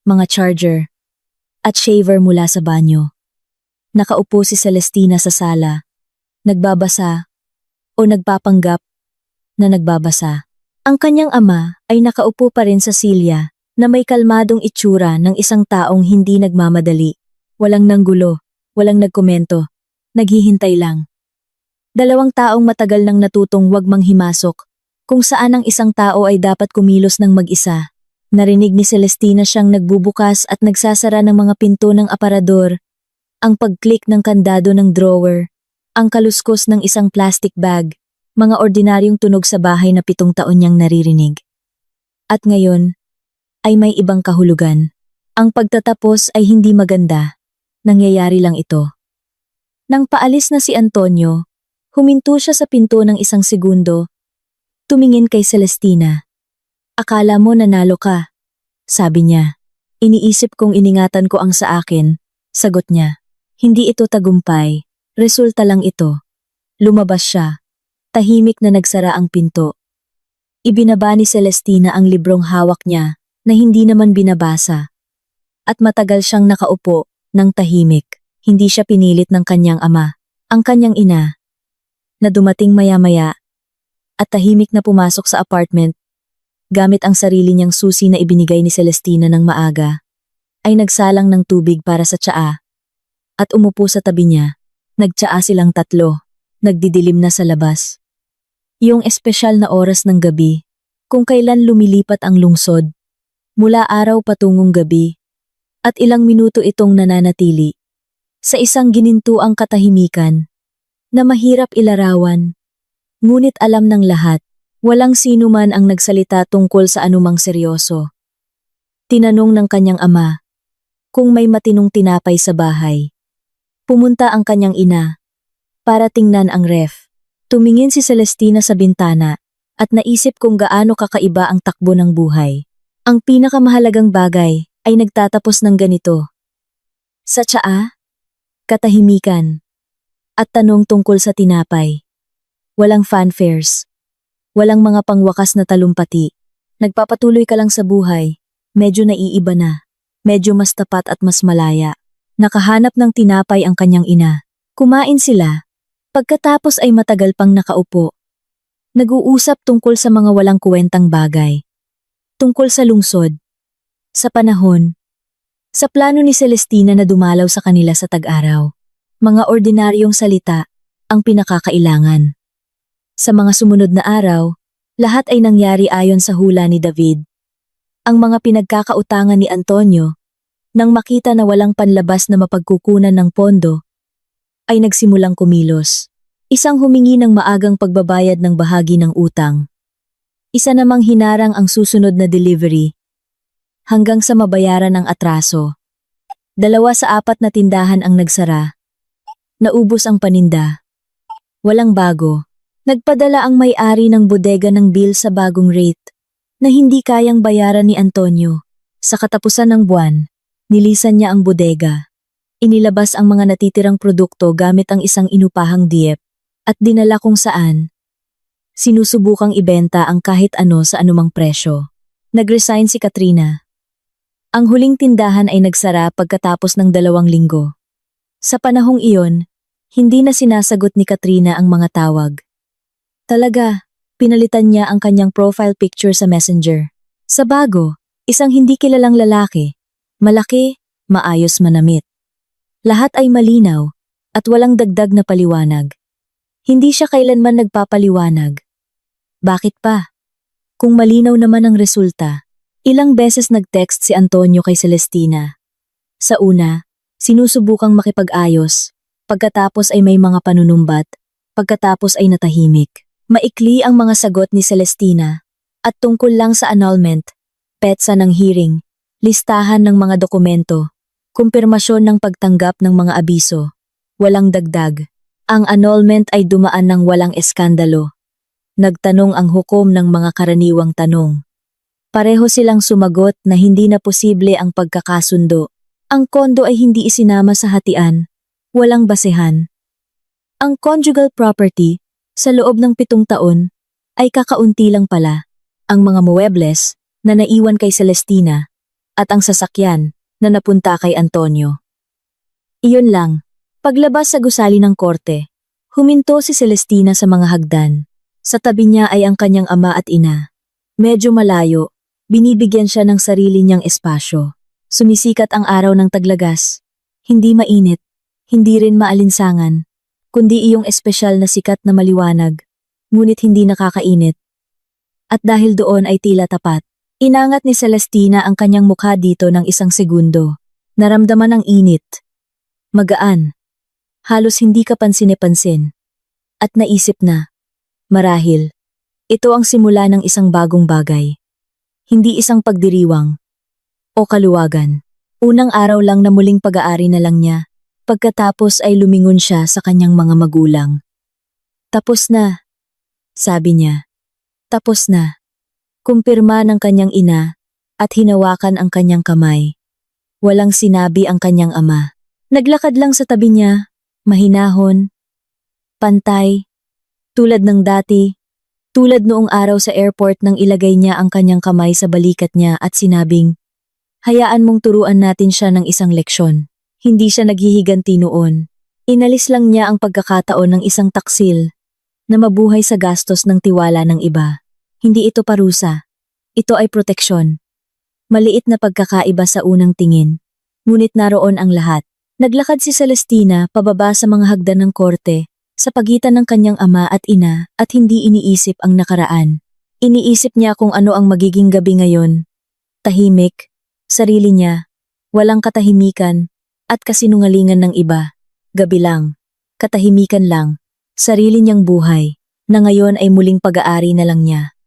Mga charger. At shaver mula sa banyo. Nakaupo si Celestina sa sala. Nagbabasa o nagpapanggap na nagbabasa. Ang kanyang ama ay nakaupo pa rin sa silya na may kalmadong itsura ng isang taong hindi nagmamadali. Walang nanggulo, walang nagkomento, naghihintay lang. Dalawang taong matagal nang natutong wag manghimasok, kung saan ang isang tao ay dapat kumilos ng mag-isa. Narinig ni Celestina siyang nagbubukas at nagsasara ng mga pinto ng aparador, ang pag-click ng kandado ng drawer, ang kaluskos ng isang plastic bag, mga ordinaryong tunog sa bahay na 7 taon niyang naririnig. At ngayon, ay may ibang kahulugan. Ang pagtatapos ay hindi maganda. Nangyayari lang ito. Nang paalis na si Antonio, huminto siya sa pinto ng isang segundo. Tumingin kay Celestina. Akala mo nanalo ka, sabi niya. Iniisip kong iningatan ko ang sa akin, sagot niya. Hindi ito tagumpay, resulta lang ito. Lumabas siya. Tahimik na nagsara ang pinto. Ibinaba ni Celestina ang librong hawak niya na hindi naman binabasa. At matagal siyang nakaupo ng tahimik. Hindi siya pinilit ng kanyang ama, ang kanyang ina, na dumating maya-maya at tahimik na pumasok sa apartment. Gamit ang sarili niyang susi na ibinigay ni Celestina ng maaga, ay nagsalang ng tubig para sa tsaa at umupo sa tabi niya. Nagtsaa silang tatlo, nagdidilim na sa labas. Yung espesyal na oras ng gabi, kung kailan lumilipat ang lungsod, mula araw patungong gabi, at ilang minuto itong nananatili, sa isang ginintuang katahimikan, na mahirap ilarawan, ngunit alam ng lahat. Walang sino man ang nagsalita tungkol sa anumang seryoso. Tinanong ng kanyang ama kung may matinong tinapay sa bahay. Pumunta ang kanyang ina para tingnan ang ref. Tumingin si Celestina sa bintana at naisip kung gaano kakaiba ang takbo ng buhay. Ang pinakamahalagang bagay ay nagtatapos ng ganito. Sa tsaa, katahimikan, at tanong tungkol sa tinapay. Walang fanfares. Walang mga pangwakas na talumpati. Nagpapatuloy ka lang sa buhay. Medyo naiiba na. Medyo mas tapat at mas malaya. Nakahanap ng tinapay ang kanyang ina. Kumain sila. Pagkatapos ay matagal pang nakaupo. Nag-uusap tungkol sa mga walang kuwentang bagay. Tungkol sa lungsod. Sa panahon. Sa plano ni Celestina na dumalaw sa kanila sa tag-araw. Mga ordinaryong salita ang pinakakailangan. Sa mga sumunod na araw, lahat ay nangyari ayon sa hula ni David. Ang mga pinagkakautangan ni Antonio, nang makita na walang panlabas na mapagkukunan ng pondo, ay nagsimulang kumilos. Isang humingi ng maagang pagbabayad ng bahagi ng utang. Isa namang hinarang ang susunod na delivery, hanggang sa mabayaran ang atraso. 2 sa 4 na tindahan ang nagsara. Naubos ang paninda. Walang bago. Nagpadala ang may-ari ng bodega ng bill sa bagong rate na hindi kayang bayaran ni Antonio. Sa katapusan ng buwan, nilisan niya ang bodega. Inilabas ang mga natitirang produkto gamit ang isang inupahang diep at dinala kung saan. Sinusubukang ibenta ang kahit ano sa anumang presyo. Nag-resign si Katrina. Ang huling tindahan ay nagsara pagkatapos ng 2 linggo. Sa panahong iyon, hindi na sinasagot ni Katrina ang mga tawag. Talaga, pinalitan niya ang kanyang profile picture sa Messenger. Sa bago, isang hindi kilalang lalaki, Malaki, maayos manamit. Lahat ay malinaw at walang dagdag na paliwanag. Hindi siya kailanman nagpapaliwanag. Bakit pa? Kung malinaw naman ang resulta, ilang beses nag-text si Antonio kay Celestina. Sa una, sinusubukang makipag-ayos, pagkatapos ay may mga panunumbat, pagkatapos ay natahimik. Maikli ang mga sagot ni Celestina at tungkol lang sa annulment, petsa ng hearing, listahan ng mga dokumento, kumpirmasyon ng pagtanggap ng mga abiso. Walang dagdag. Ang annulment ay dumaan ng walang eskandalo. Nagtanong ang hukom ng mga karaniwang tanong. Pareho silang sumagot na hindi na posible ang pagkakasundo. Ang kondo ay hindi isinama sa hatian. Walang basehan. Ang conjugal property, sa loob ng 7 taon, ay kakaunti lang pala. Ang mga muebles na naiwan kay Celestina at ang sasakyan na napunta kay Antonio. Iyon lang. Paglabas sa gusali ng korte, huminto si Celestina sa mga hagdan. Sa tabi niya ay ang kanyang ama at ina. Medyo malayo, binibigyan siya ng sarili niyang espasyo. Sumisikat ang araw ng taglagas. Hindi mainit, hindi rin maalinsangan, kundi iyong espesyal na sikat na maliwanag, ngunit hindi nakakainit. At dahil doon ay tila tapat, inangat ni Celestina ang kanyang mukha dito ng 1 segundo. Naramdaman ang init. Magaan. Halos hindi ka pansin-pansin. At naisip na, marahil, ito ang simula ng isang bagong bagay. Hindi isang pagdiriwang o kaluwagan. Unang araw lang na muling pag-aari na lang niya, pagkatapos ay lumingon siya sa kanyang mga magulang. Tapos na, sabi niya. Tapos na. Kumpirma ng kanyang ina at hinawakan ang kanyang kamay. Walang sinabi ang kanyang ama. Naglakad lang sa tabi niya, mahinahon, pantay, tulad ng dati, tulad noong araw sa airport nang ilagay niya ang kanyang kamay sa balikat niya at sinabing, hayaan mong turuan natin siya ng isang leksyon. Hindi siya naghihiganti noon. Inalis lang niya ang pagkakataon ng isang taksil na mabuhay sa gastos ng tiwala ng iba. Hindi ito parusa. Ito ay proteksyon. Maliit na pagkakaiba sa unang tingin. Ngunit naroon ang lahat. Naglakad si Celestina pababa sa mga hagdan ng korte, sa pagitan ng kanyang ama at ina at hindi iniisip ang nakaraan. Iniisip niya kung ano ang magiging gabi ngayon. Tahimik, sarili niya, walang katahimikan at kasinungalingan ng iba. Gabi lang, katahimikan lang, sarili niyang buhay, na ngayon ay muling pag-aari na lang niya.